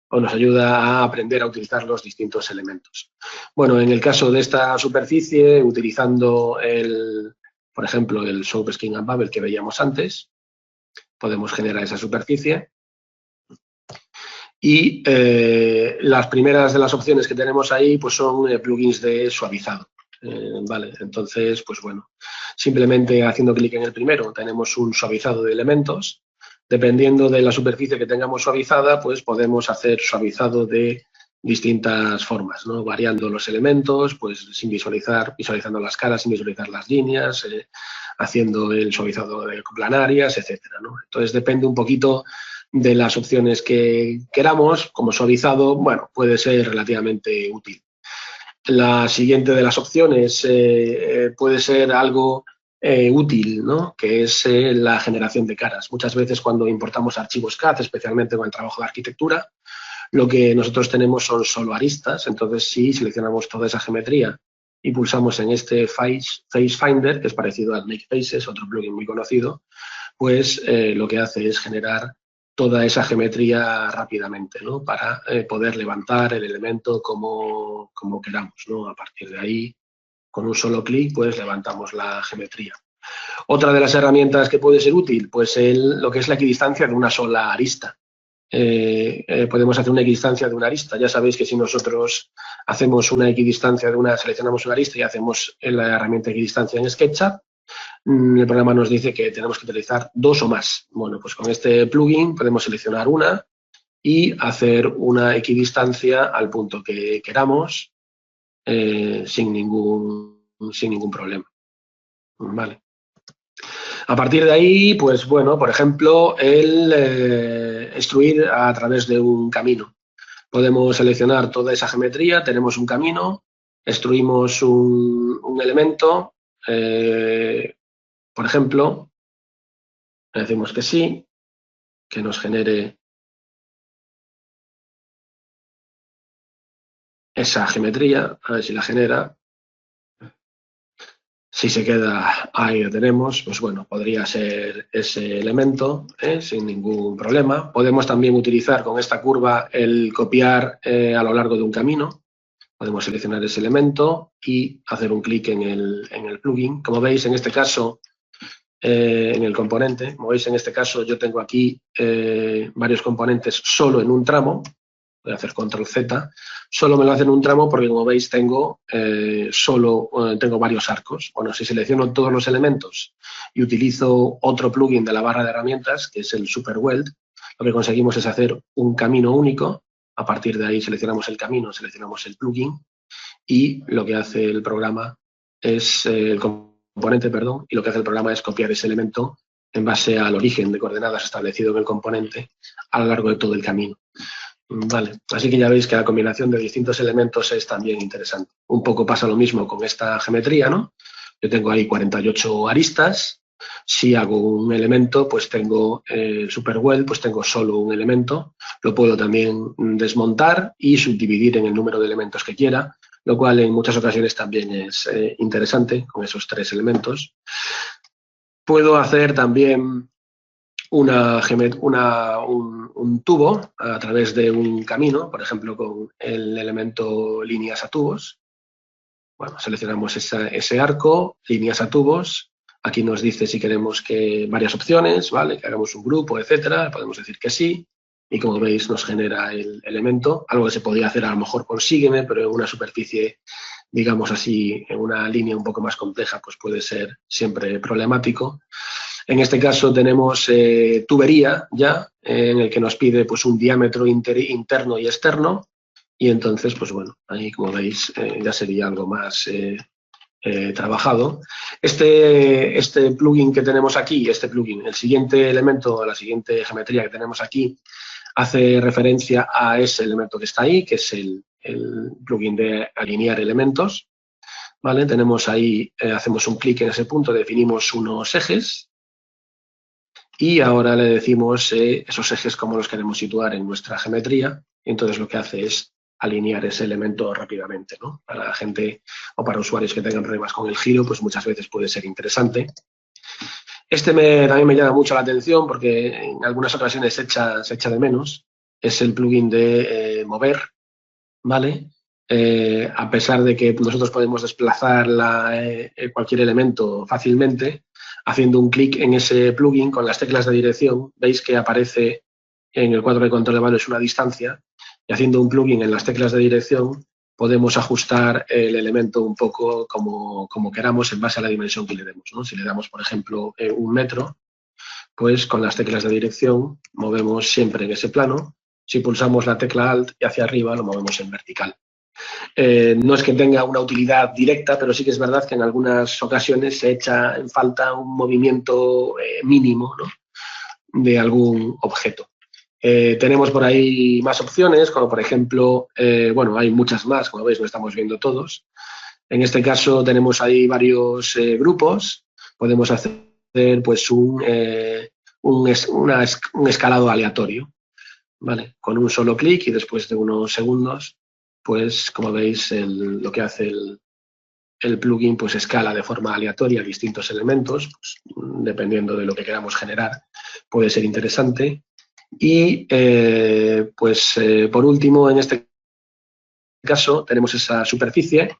o nos ayuda a aprender a utilizar los distintos elementos. Bueno, en el caso de esta superficie, utilizando por ejemplo, el Soap, Skin and Bubble que veíamos antes, podemos generar esa superficie. Y las primeras de las opciones que tenemos ahí pues son plugins de suavizado. Vale, entonces, pues bueno, simplemente haciendo clic en el primero tenemos un suavizado de elementos. Dependiendo de la superficie que tengamos suavizada, pues podemos hacer suavizado de distintas formas, ¿no? Variando los elementos, pues sin visualizando las caras, sin visualizar las líneas, haciendo el suavizado de planarias, etcétera, ¿no? Entonces depende un poquito de las opciones que queramos. Como suavizado, bueno, puede ser relativamente útil. La siguiente de las opciones puede ser algo útil, ¿no? Que es la generación de caras. Muchas veces cuando importamos archivos CAD, especialmente con el trabajo de arquitectura, lo que nosotros tenemos son solo aristas. Entonces, si seleccionamos toda esa geometría y pulsamos en este Face Finder, que es parecido al Make Faces, otro plugin muy conocido, pues lo que hace es generar toda esa geometría rápidamente, ¿no? Para poder levantar el elemento como queramos, ¿no? A partir de ahí, con un solo clic, pues levantamos la geometría. Otra de las herramientas que puede ser útil, pues lo que es la equidistancia de una sola arista. Podemos hacer una equidistancia de una arista. Ya sabéis que si nosotros hacemos una equidistancia seleccionamos una arista y hacemos la herramienta equidistancia en SketchUp, el programa nos dice que tenemos que utilizar dos o más. Bueno, pues con este plugin podemos seleccionar una y hacer una equidistancia al punto que queramos sin ningún problema. Vale. A partir de ahí, pues bueno, por ejemplo, extruir a través de un camino. Podemos seleccionar toda esa geometría, tenemos un camino, extruimos un elemento, por ejemplo, le decimos que sí, que nos genere esa geometría, a ver si la genera. Si se queda ahí lo tenemos, pues bueno, podría ser ese elemento sin ningún problema. Podemos también utilizar con esta curva el copiar a lo largo de un camino. Podemos seleccionar ese elemento y hacer un clic en el plugin. Como veis, en este caso, en el componente, como veis, en este caso yo tengo aquí varios componentes solo en un tramo. Voy a hacer control Z, solo me lo hace en un tramo porque, como veis, tengo varios arcos. Bueno, si selecciono todos los elementos y utilizo otro plugin de la barra de herramientas, que es el Super Weld, lo que conseguimos es hacer un camino único. A partir de ahí seleccionamos el camino, seleccionamos el plugin y lo que hace el programa es, el componente, perdón, y lo que hace el programa es copiar ese elemento en base al origen de coordenadas establecido en el componente a lo largo de todo el camino. Vale, así que ya veis que la combinación de distintos elementos es también interesante. Un poco pasa lo mismo con esta geometría, ¿no? Yo tengo ahí 48 aristas. Si hago un elemento, pues tengo Super Weld, pues tengo solo un elemento. Lo puedo también desmontar y subdividir en el número de elementos que quiera, lo cual en muchas ocasiones también es interesante con esos tres elementos. Puedo hacer también un tubo a través de un camino, por ejemplo, con el elemento líneas a tubos. Bueno, seleccionamos ese arco, líneas a tubos. Aquí nos dice si queremos varias opciones, ¿vale? Que hagamos un grupo, etcétera. Podemos decir que sí. Y como veis, nos genera el elemento. Algo que se podría hacer a lo mejor con Sígueme, pero en una superficie, digamos así, en una línea un poco más compleja, pues puede ser siempre problemático. En este caso tenemos tubería ya, en el que nos pide pues un diámetro interno y externo, y entonces, pues bueno, ahí como veis ya sería algo más trabajado. Este plugin que tenemos aquí, el siguiente elemento, la siguiente geometría que tenemos aquí, hace referencia a ese elemento que está ahí, que es el plugin de alinear elementos. ¿Vale? Tenemos ahí, hacemos un clic en ese punto, definimos unos ejes y ahora le decimos esos ejes cómo los queremos situar en nuestra geometría. Y entonces lo que hace es alinear ese elemento rápidamente, ¿no? Para la gente o para usuarios que tengan problemas con el giro, pues muchas veces puede ser interesante. También me llama mucho la atención porque en algunas ocasiones se echa de menos. Es el plugin de mover, ¿vale? A pesar de que nosotros podemos desplazar cualquier elemento fácilmente, haciendo un clic en ese plugin con las teclas de dirección, veis que aparece en el cuadro de control de manos una distancia, y haciendo un plugin en las teclas de dirección podemos ajustar el elemento un poco como queramos en base a la dimensión que le demos, ¿no? Si le damos, por ejemplo, 1 metro, pues con las teclas de dirección movemos siempre en ese plano. Si pulsamos la tecla Alt y hacia arriba lo movemos en vertical. No es que tenga una utilidad directa, pero sí que es verdad que en algunas ocasiones se echa en falta un movimiento mínimo, ¿no? De algún objeto. Tenemos por ahí más opciones, como por ejemplo, bueno, hay muchas más, como veis, lo estamos viendo todos. En este caso tenemos ahí varios grupos. Podemos hacer pues un escalado aleatorio, ¿vale? Con un solo clic y después de unos segundos, pues como veis, lo que hace el plugin pues escala de forma aleatoria distintos elementos, pues, dependiendo de lo que queramos generar, puede ser interesante. Y por último, en este caso, tenemos esa superficie,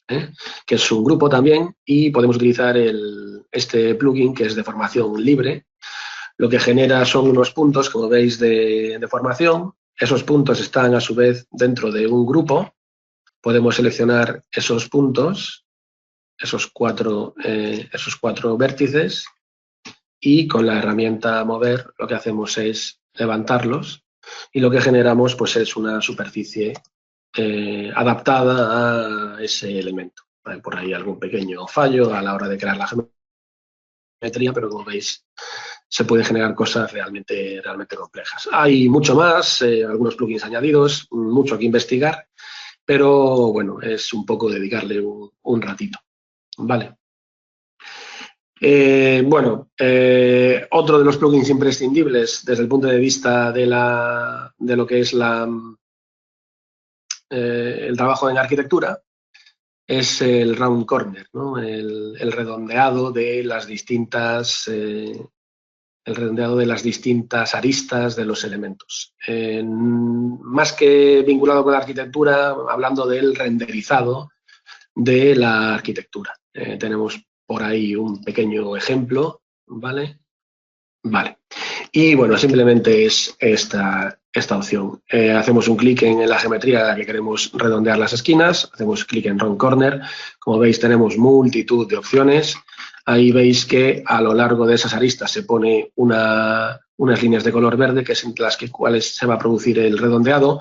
que es un grupo también, y podemos utilizar este plugin que es de formación libre. Lo que genera son unos puntos, como veis, de formación. Esos puntos están a su vez dentro de un grupo. Podemos seleccionar esos puntos, esos cuatro vértices, y con la herramienta mover lo que hacemos es levantarlos y lo que generamos pues es una superficie adaptada a ese elemento. Hay por ahí algún pequeño fallo a la hora de crear la geometría, pero como veis se pueden generar cosas realmente complejas. Hay mucho más, algunos plugins añadidos, mucho que investigar, pero bueno, es un poco dedicarle un ratito. Vale. Otro de los plugins imprescindibles desde el punto de vista de lo que es el trabajo en arquitectura es el round corner, ¿no? El redondeado de las distintas aristas de los elementos. Más que vinculado con la arquitectura, hablando del renderizado de la arquitectura. Tenemos por ahí un pequeño ejemplo, ¿vale? Vale. Y bueno, simplemente es esta opción. Hacemos un clic en la geometría en la que queremos redondear las esquinas, hacemos clic en Round Corner. Como veis, tenemos multitud de opciones. Ahí veis que a lo largo de esas aristas se pone unas líneas de color verde, que es entre las cuales se va a producir el redondeado.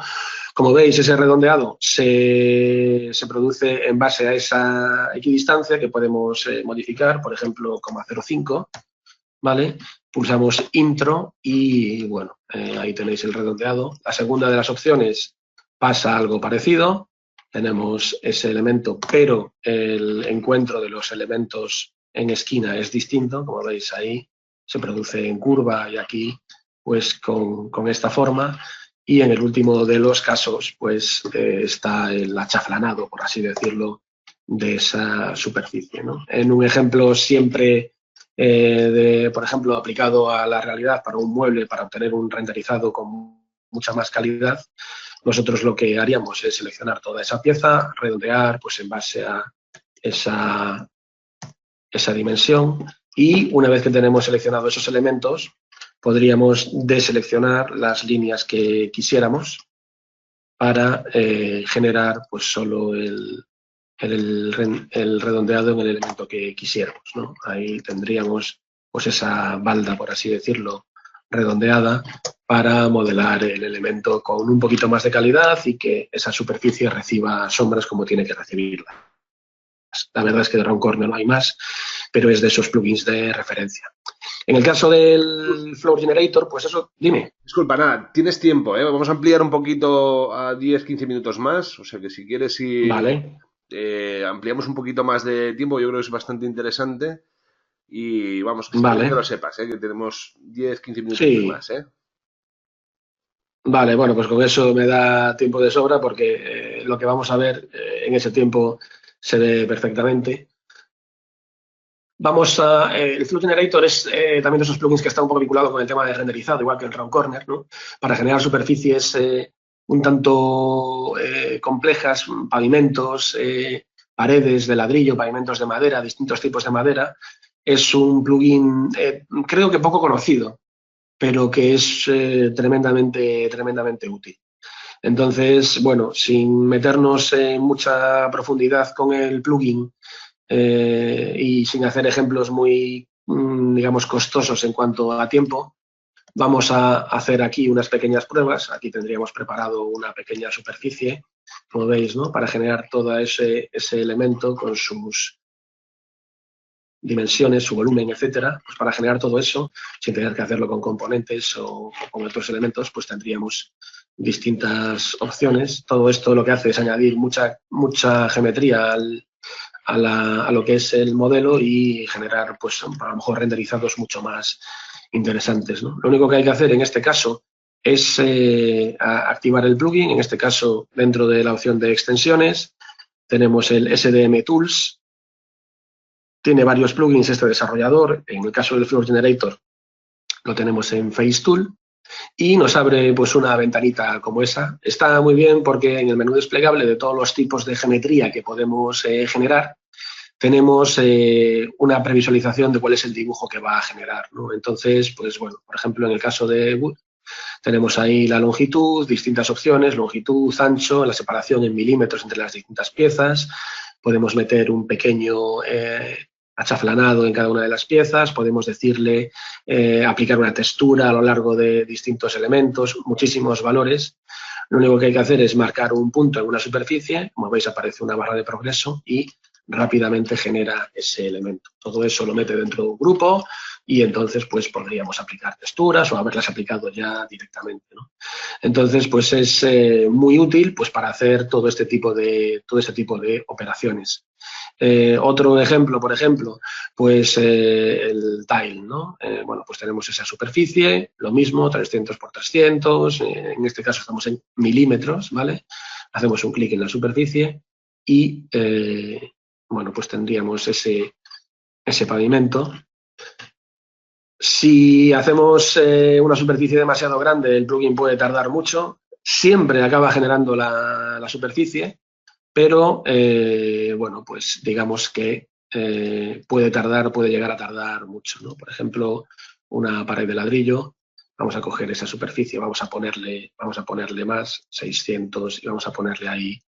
Como veis, ese redondeado se produce en base a esa equidistancia que podemos modificar, por ejemplo, 0,05, ¿vale? Pulsamos Intro y, bueno, ahí tenéis el redondeado. La segunda de las opciones pasa algo parecido. Tenemos ese elemento, pero el encuentro de los elementos en esquina es distinto. Como veis, ahí se produce en curva y aquí, pues, con esta forma. Y en el último de los casos, pues, está el achaflanado, por así decirlo, de esa superficie, ¿no? En un ejemplo siempre, por ejemplo, aplicado a la realidad para un mueble, para obtener un renderizado con mucha más calidad, nosotros lo que haríamos es seleccionar toda esa pieza, redondear pues en base a esa dimensión, y una vez que tenemos seleccionados esos elementos, podríamos deseleccionar las líneas que quisiéramos para generar pues solo el redondeado en el elemento que quisiéramos, ¿no? Ahí tendríamos pues esa balda, por así decirlo, redondeada para modelar el elemento con un poquito más de calidad y que esa superficie reciba sombras como tiene que recibirla. La verdad es que de Round Corner no hay más, pero es de esos plugins de referencia. En el caso del Flow Generator, pues eso, dime. Disculpa, nada, tienes tiempo, ¿eh? Vamos a ampliar un poquito a 10-15 minutos más. O sea que si quieres, si Vale, ampliamos un poquito más de tiempo, yo creo que es bastante interesante. Y vamos, que simplemente que lo vale. sepas, ¿eh? Que tenemos 10-15 minutos Sí, más, ¿eh? vale, bueno, pues con eso me da tiempo de sobra porque lo que vamos a ver en ese tiempo se ve perfectamente. El Flow Generator es también de esos plugins que está un poco vinculado con el tema de renderizado, igual que el Round Corner, ¿no? Para generar superficies un tanto complejas, pavimentos, paredes de ladrillo, pavimentos de madera, distintos tipos de madera. Es un plugin, creo que poco conocido, pero que es tremendamente útil. Entonces, bueno, sin meternos en mucha profundidad con el plugin, y sin hacer ejemplos muy, digamos, costosos en cuanto a tiempo, vamos a hacer aquí unas pequeñas pruebas. Aquí tendríamos preparado una pequeña superficie, como veis, ¿no? Para generar todo ese elemento con sus dimensiones, su volumen, etcétera. Pues para generar todo eso, sin tener que hacerlo con componentes o con otros elementos, pues tendríamos distintas opciones. Todo esto lo que hace es añadir mucha geometría a lo que es el modelo y generar, pues, a lo mejor renderizados mucho más interesantes, ¿no? Lo único que hay que hacer en este caso es activar el plugin. En este caso, dentro de la opción de extensiones, tenemos el SDM Tools. Tiene varios plugins este desarrollador. En el caso del Flow Generator lo tenemos en Face Tool y nos abre pues una ventanita como esa. Está muy bien porque en el menú desplegable de todos los tipos de geometría que podemos generar, tenemos una previsualización de cuál es el dibujo que va a generar, ¿no? Entonces, pues bueno, por ejemplo, en el caso de Wood, tenemos ahí la longitud, distintas opciones, longitud, ancho, la separación en milímetros entre las distintas piezas. Podemos meter un pequeño achaflanado en cada una de las piezas, podemos decirle aplicar una textura a lo largo de distintos elementos, muchísimos valores. Lo único que hay que hacer es marcar un punto en una superficie, como veis aparece una barra de progreso y rápidamente genera ese elemento. Todo eso lo mete dentro de un grupo y entonces pues podríamos aplicar texturas o haberlas aplicado ya directamente, ¿no? Entonces pues es muy útil pues para hacer todo este tipo de operaciones. Otro ejemplo, por ejemplo, pues el tile, ¿no? Bueno, pues tenemos esa superficie, lo mismo, 300 por 300, en este caso estamos en milímetros, ¿vale? Hacemos un clic en la superficie y, bueno, pues tendríamos ese pavimento. Si hacemos una superficie demasiado grande, el plugin puede tardar mucho. Siempre acaba generando la superficie, pero bueno, pues digamos que puede llegar a tardar mucho, ¿no? Por ejemplo, una pared de ladrillo, vamos a coger esa superficie, vamos a ponerle más, 600, y vamos a ponerle ahí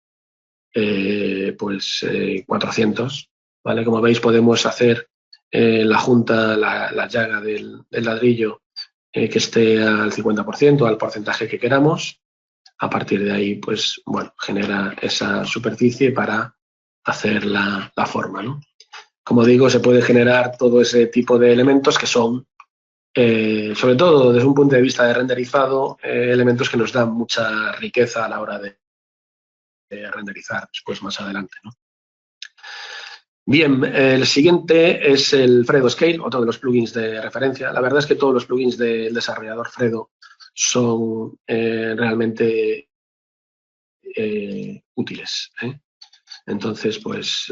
400, ¿vale? Como veis, podemos hacer la junta, la llaga del ladrillo que esté al 50%, al porcentaje que queramos. A partir de ahí, pues, bueno, genera esa superficie para hacer la forma, ¿no? Como digo, se puede generar todo ese tipo de elementos que son, sobre todo desde un punto de vista de renderizado, elementos que nos dan mucha riqueza a la hora de renderizar después más adelante, ¿no? Bien, el siguiente es el Fredo Scale, otro de los plugins de referencia. La verdad es que todos los plugins del desarrollador Fredo son realmente útiles, ¿eh? Entonces, pues,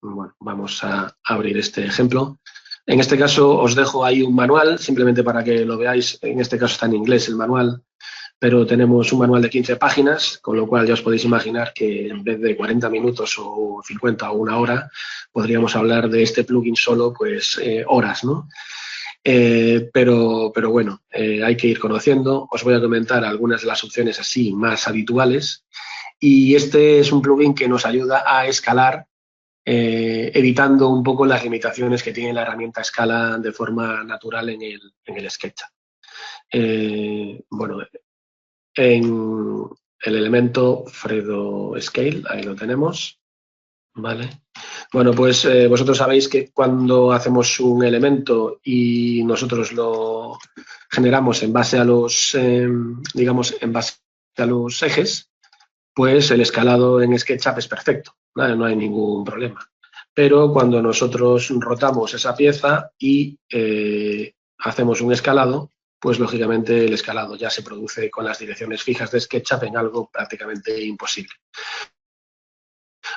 bueno, vamos a abrir este ejemplo. En este caso os dejo ahí un manual, simplemente para que lo veáis. En este caso está en inglés el manual, pero tenemos un manual de 15 páginas, con lo cual ya os podéis imaginar que en vez de 40 minutos o 50 o una hora, podríamos hablar de este plugin solo, pues, horas, ¿no? Pero bueno, hay que ir conociendo. Os voy a comentar algunas de las opciones así más habituales. Y este es un plugin que nos ayuda a escalar, evitando un poco las limitaciones que tiene la herramienta Scala de forma natural en el SketchUp. Bueno, en el elemento Fredo Scale, ahí lo tenemos. ¿vale? Bueno, pues vosotros sabéis que cuando hacemos un elemento y nosotros lo generamos en base a los, digamos, en base a los ejes, pues el escalado en SketchUp es perfecto, ¿vale? No hay ningún problema. Pero cuando nosotros rotamos esa pieza y hacemos un escalado, pues lógicamente el escalado ya se produce con las direcciones fijas de SketchUp en algo prácticamente imposible.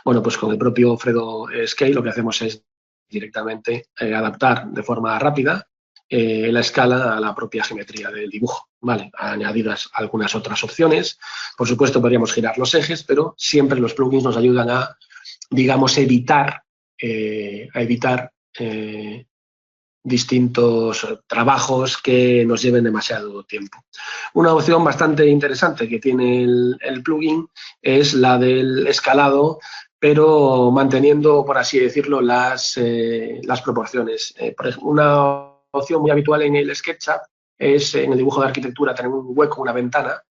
Bueno, pues con el propio Fredo Scale lo que hacemos es directamente adaptar de forma rápida la escala a la propia geometría del dibujo, ¿vale? Añadidas algunas otras opciones. Por supuesto, podríamos girar los ejes, pero siempre los plugins nos ayudan a, digamos, evitar distintos trabajos que nos lleven demasiado tiempo. Una opción bastante interesante que tiene el plugin es la del escalado, pero manteniendo, por así decirlo, las proporciones. Por ejemplo, una opción muy habitual en el SketchUp es en el dibujo de arquitectura tener un hueco, una ventana,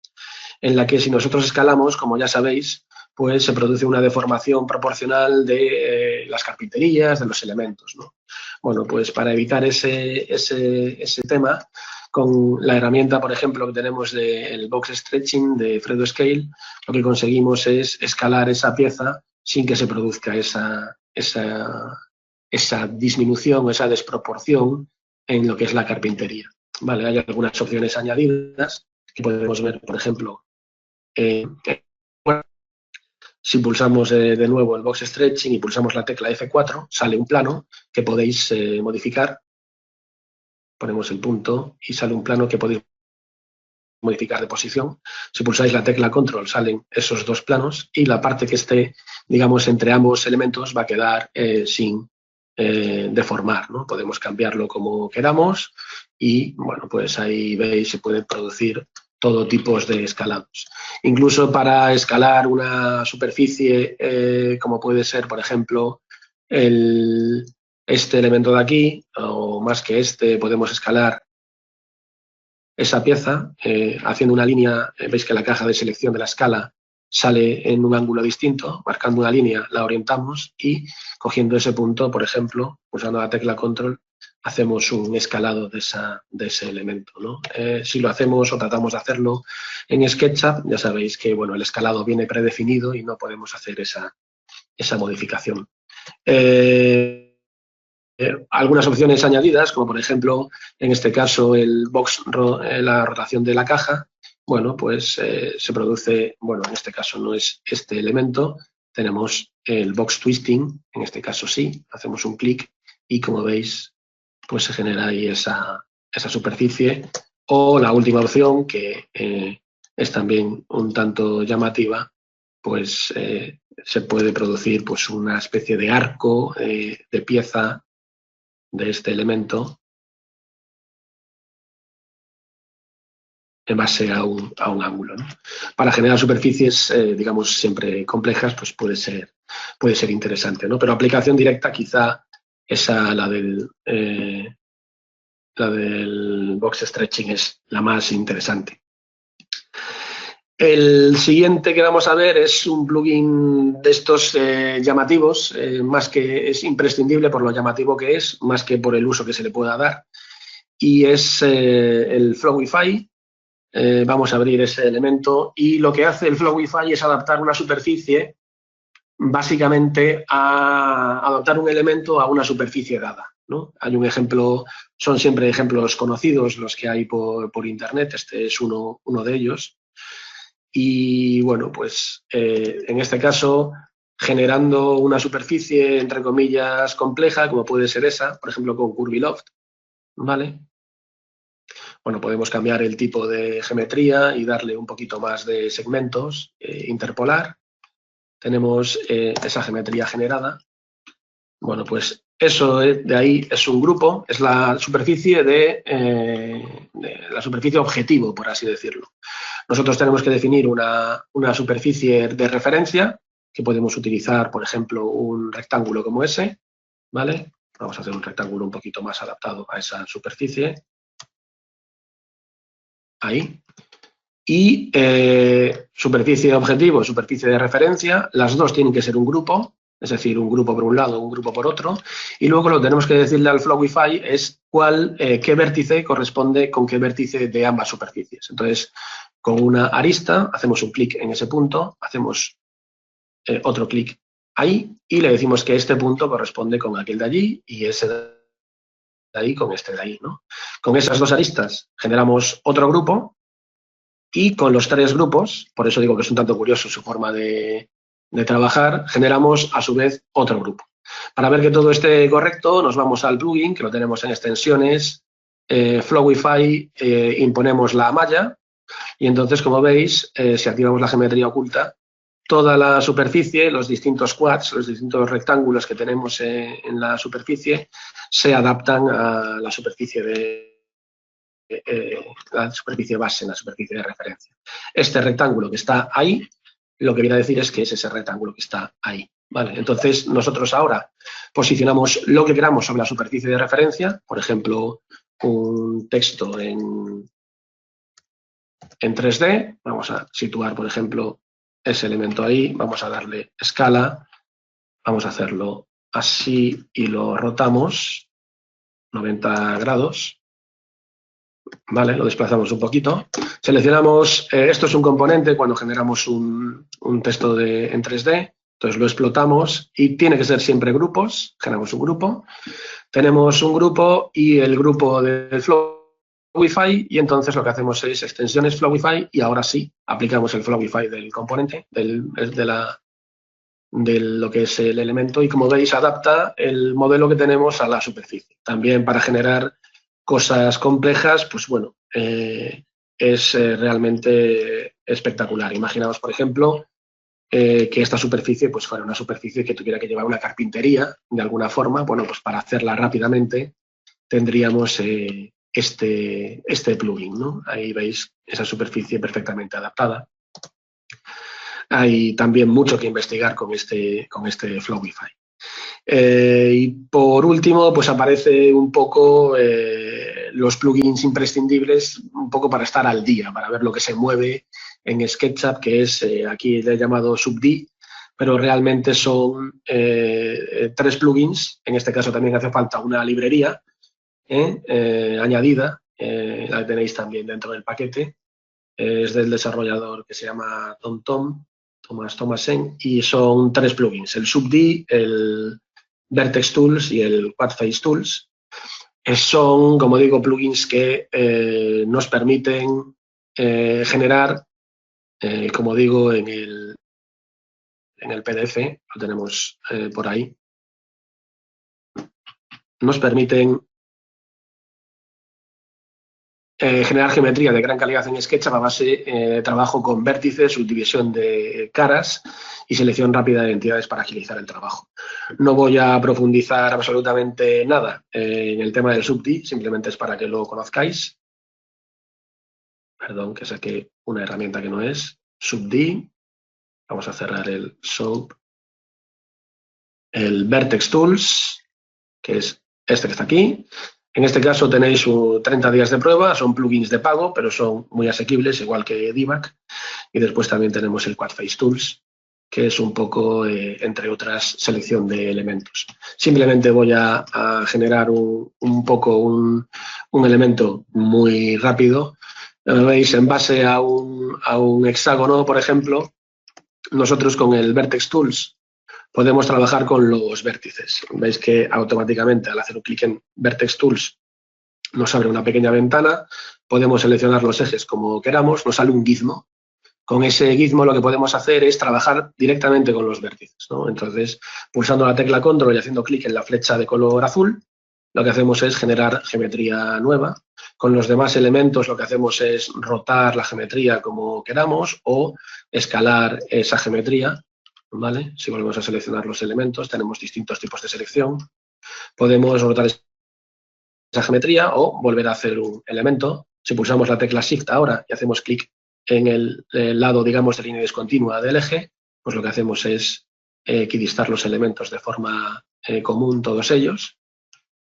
en la que si nosotros escalamos, como ya sabéis, pues se produce una deformación proporcional de las carpinterías, de los elementos, ¿no? Bueno, pues para evitar ese tema, con la herramienta, por ejemplo, que tenemos del Box Stretching de Fredo Scale, lo que conseguimos es escalar esa pieza sin que se produzca esa disminución, esa desproporción en lo que es la carpintería. Vale, hay algunas opciones añadidas que podemos ver, por ejemplo, si pulsamos de nuevo el Box Stretching y pulsamos la tecla F4, sale un plano que podéis modificar. Ponemos el punto y sale un plano que podéis modificar de posición. Si pulsáis la tecla Control salen esos dos planos y la parte que esté, digamos, entre ambos elementos va a quedar sin deformar, ¿no? Podemos cambiarlo como queramos y, bueno, pues ahí veis, se pueden producir todo tipo de escalados. Incluso para escalar una superficie, como puede ser, por ejemplo, este elemento de aquí, o más que este, podemos escalar esa pieza, haciendo una línea, veis que la caja de selección de la escala sale en un ángulo distinto, marcando una línea, la orientamos y cogiendo ese punto, por ejemplo, usando la tecla Control, hacemos un escalado de ese elemento, ¿no? Si lo hacemos o tratamos de hacerlo en SketchUp, ya sabéis que, bueno, el escalado viene predefinido y no podemos hacer esa modificación. Algunas opciones añadidas, como por ejemplo, en este caso, la rotación de la caja, bueno, pues se produce, bueno, en este caso no es este elemento, tenemos el box twisting, en este caso sí, hacemos un clic y como veis, pues se genera ahí esa superficie. O la última opción, que es también un tanto llamativa, pues se puede producir pues una especie de arco de pieza de este elemento en base a un ángulo, ¿no? Para generar superficies, digamos, siempre complejas, pues puede ser interesante, ¿no? Pero aplicación directa quizá esa, la del box stretching es la más interesante. El siguiente que vamos a ver es un plugin de estos llamativos, más que es imprescindible por lo llamativo que es, más que por el uso que se le pueda dar, y es el Flowify. Vamos a abrir ese elemento y lo que hace el Flowify es adaptar una superficie, básicamente a adaptar un elemento a una superficie dada, ¿no? Hay un ejemplo, son siempre ejemplos conocidos los que hay por internet, este es uno de ellos. Y bueno, pues en este caso, generando una superficie, entre comillas, compleja, como puede ser esa, por ejemplo, con Curviloft, ¿vale? Bueno, podemos cambiar el tipo de geometría y darle un poquito más de segmentos, interpolar. Tenemos esa geometría generada. Bueno, pues eso de ahí es un grupo, es la superficie de la superficie objetivo, por así decirlo. Nosotros tenemos que definir una superficie de referencia, que podemos utilizar, por ejemplo, un rectángulo como ese, ¿vale? Vamos a hacer un rectángulo un poquito más adaptado a esa superficie. Ahí. Y superficie objetivo, superficie de referencia, las dos tienen que ser un grupo, es decir, un grupo por un lado, un grupo por otro, y luego lo que tenemos que decirle al Flowify es qué vértice corresponde con qué vértice de ambas superficies. Entonces, con una arista hacemos un clic en ese punto, hacemos otro clic ahí y le decimos que este punto corresponde con aquel de allí y ese de ahí con este de ahí, ¿no? Con esas dos aristas generamos otro grupo y con los tres grupos, por eso digo que es un tanto curioso su forma de trabajar, generamos a su vez otro grupo. Para ver que todo esté correcto, nos vamos al plugin, que lo tenemos en extensiones, Flowify, imponemos la malla y entonces, como veis, si activamos la geometría oculta, toda la superficie, los distintos quads, los distintos rectángulos que tenemos en la superficie, se adaptan a la superficie la superficie base, la superficie de referencia. Este rectángulo que está ahí, lo que viene a decir es que es ese rectángulo que está ahí. ¿Vale? Entonces, nosotros ahora posicionamos lo que queramos sobre la superficie de referencia, por ejemplo, un texto en 3D, vamos a situar, por ejemplo, ese elemento ahí, vamos a darle escala, vamos a hacerlo así y lo rotamos 90 grados, ¿vale? Lo desplazamos un poquito. Seleccionamos, esto es un componente cuando generamos un texto en 3D, entonces lo explotamos y tiene que ser siempre grupos, generamos un grupo, tenemos un grupo y el grupo del Flowify y entonces lo que hacemos es extensiones Flowify y ahora sí aplicamos el Flowify del componente, de lo que es el elemento y como veis adapta el modelo que tenemos a la superficie. También para generar cosas complejas, pues bueno, es realmente espectacular. Imaginaos, por ejemplo, que esta superficie pues fuera una superficie que tuviera que llevar una carpintería de alguna forma. Bueno, pues para hacerla rápidamente tendríamos este plugin, ¿no? Ahí veis esa superficie perfectamente adaptada. Hay también mucho que investigar con este Flowify. Y por último, pues aparece un poco los plugins imprescindibles, un poco para estar al día, para ver lo que se mueve en SketchUp, que es, aquí le he llamado SubD, pero realmente son 3 plugins. En este caso también hace falta una librería añadida, la tenéis también dentro del paquete. Es del desarrollador que se llama Thomas Thomassen, y son 3 plugins, el SubD, el Vertex Tools y el Quadface Tools. Son, como digo, plugins que nos permiten generar, como digo, en el PDF, lo tenemos por ahí, nos permiten generar geometría de gran calidad en SketchUp a base de trabajo con vértices, subdivisión de caras y selección rápida de entidades para agilizar el trabajo. No voy a profundizar absolutamente nada en el tema del SubD, simplemente es para que lo conozcáis. Perdón, que saqué una herramienta que no es. SubD. Vamos a cerrar el Sub. El Vertex Tools, que es este que está aquí. En este caso tenéis 30 días de prueba, son plugins de pago, pero son muy asequibles, igual que Divac. Y después también tenemos el Quadface Tools, que es un poco, entre otras, selección de elementos. Simplemente voy a generar un elemento muy rápido. Veis, en base a un hexágono, por ejemplo, nosotros con el Vertex Tools podemos trabajar con los vértices. Veis que automáticamente al hacer un clic en Vertex Tools nos abre una pequeña ventana, podemos seleccionar los ejes como queramos, nos sale un gizmo. Con ese gizmo lo que podemos hacer es trabajar directamente con los vértices, ¿no? Entonces, pulsando la tecla Control y haciendo clic en la flecha de color azul, lo que hacemos es generar geometría nueva. Con los demás elementos lo que hacemos es rotar la geometría como queramos o escalar esa geometría. ¿Vale? Si volvemos a seleccionar los elementos, tenemos distintos tipos de selección. Podemos rotar esa geometría o volver a hacer un elemento. Si pulsamos la tecla Shift ahora y hacemos clic en el lado, digamos, de línea discontinua del eje, pues lo que hacemos es equidistar los elementos de forma común, todos ellos.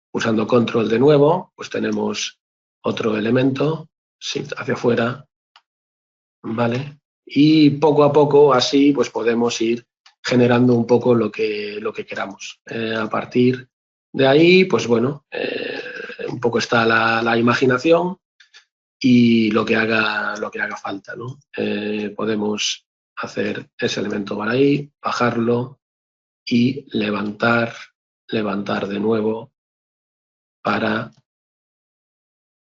Pulsando Control de nuevo, pues tenemos otro elemento, Shift hacia afuera, ¿vale? Y poco a poco, así, pues podemos ir generando un poco lo que queramos. A partir de ahí, pues bueno, un poco está la imaginación y lo que haga falta, ¿no? Podemos hacer ese elemento para ahí, bajarlo y levantar de nuevo para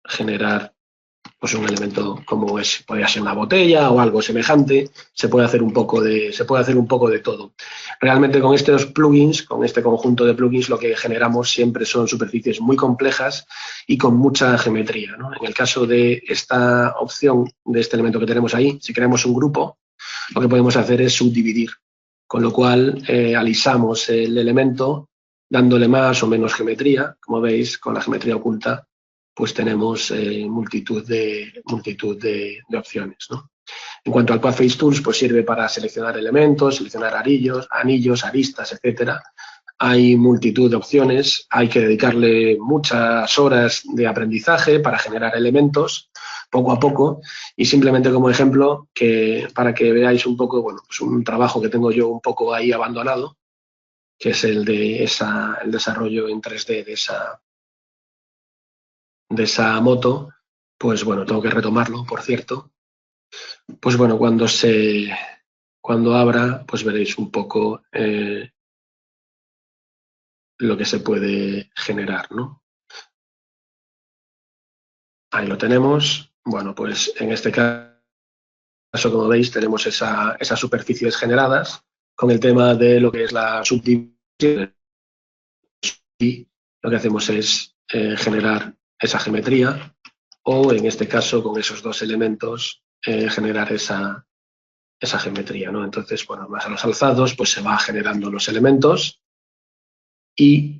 generar pues un elemento como podría ser una botella o algo semejante. Se puede hacer un poco de todo. Realmente con estos plugins, con este conjunto de plugins, lo que generamos siempre son superficies muy complejas y con mucha geometría, ¿no? En el caso de esta opción, de este elemento que tenemos ahí, si creamos un grupo, lo que podemos hacer es subdividir, con lo cual alisamos el elemento dándole más o menos geometría. Como veis, con la geometría oculta pues tenemos multitud de opciones, ¿no? En cuanto al Path Face Tools, pues sirve para seleccionar elementos, seleccionar anillos, aristas, etcétera. Hay multitud de opciones, hay que dedicarle muchas horas de aprendizaje para generar elementos poco a poco, y simplemente como ejemplo, para que veáis un poco, bueno, pues un trabajo que tengo yo un poco ahí abandonado, que es el desarrollo en 3D de esa moto. Pues bueno, tengo que retomarlo, por cierto. Pues bueno, cuando abra, pues veréis un poco lo que se puede generar, ¿no? Ahí lo tenemos. Bueno, pues en este caso, como veis, tenemos esas superficies generadas con el tema de lo que es la subdivisión. Y lo que hacemos es generar esa geometría, o en este caso, con esos dos elementos, generar esa geometría, ¿no? Entonces, bueno, más a los alzados, pues se va generando los elementos y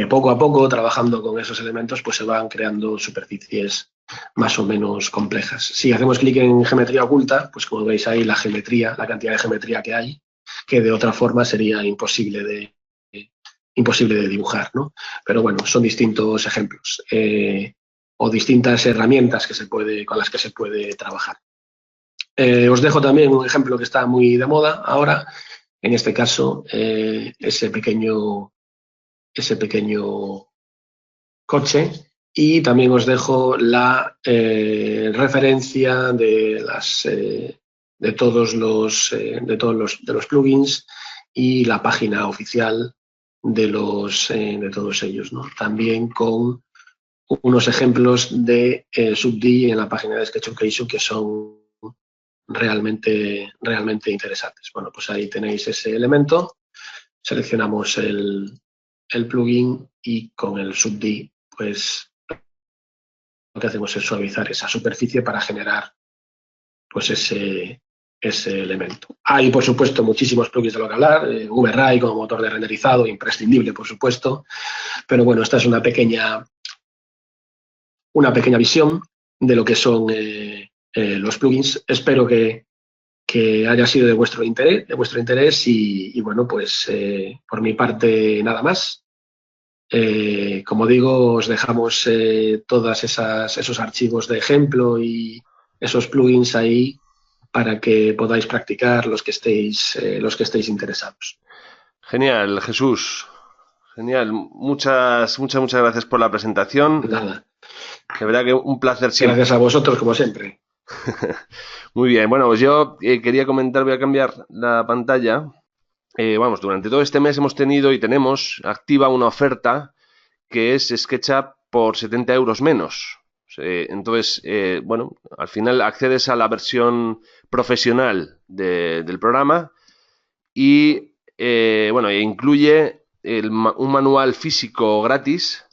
poco a poco, trabajando con esos elementos, pues se van creando superficies más o menos complejas. Si hacemos clic en geometría oculta, pues como veis ahí la cantidad de geometría que hay, que de otra forma sería imposible de dibujar, ¿no? Pero bueno, son distintos ejemplos o distintas herramientas con las que se puede trabajar. Os dejo también un ejemplo que está muy de moda ahora, en este caso, ese pequeño coche, y también os dejo la referencia de todos los plugins y la página oficial de todos ellos, ¿no? También con unos ejemplos de SubD en la página de Sketch Occasion que son realmente interesantes. Bueno, pues ahí tenéis ese elemento, seleccionamos el plugin y con el SubD pues lo que hacemos es suavizar esa superficie para generar pues ese elemento. Hay, por supuesto, muchísimos plugins de lo que hablar, VRay como motor de renderizado, imprescindible, por supuesto, pero bueno, esta es una pequeña visión de lo que son los plugins. Espero que haya sido de vuestro interés y bueno, pues por mi parte nada más. Como digo, os dejamos todos esos archivos de ejemplo y esos plugins ahí para que podáis practicar los que estéis interesados. Genial, Jesús. Genial. Muchas gracias por la presentación. Nada. De verdad que un placer siempre. Gracias a vosotros, como siempre. Muy bien. Bueno, pues yo quería comentar, voy a cambiar la pantalla. Durante todo este mes hemos tenido y tenemos activa una oferta que es SketchUp por 70 euros menos. Entonces, al final accedes a la versión profesional del programa y, incluye un manual físico gratis,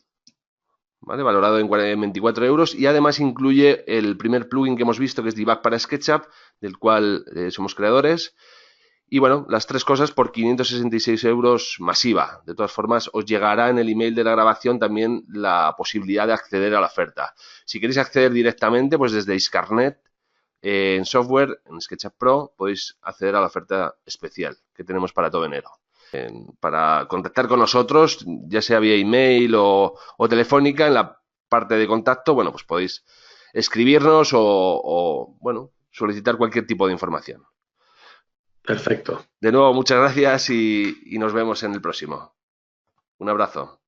¿vale? Valorado en 24 euros, y además incluye el primer plugin que hemos visto, que es Debug para SketchUp, del cual somos creadores. Y bueno, las tres cosas por 566 euros masiva. De todas formas, os llegará en el email de la grabación también la posibilidad de acceder a la oferta. Si queréis acceder directamente, pues desde Iscarnet, en software, en SketchUp Pro, podéis acceder a la oferta especial que tenemos para todo enero. Para contactar con nosotros, ya sea vía email o telefónica, en la parte de contacto, bueno, pues podéis escribirnos o solicitar cualquier tipo de información. Perfecto. De nuevo, muchas gracias y nos vemos en el próximo. Un abrazo.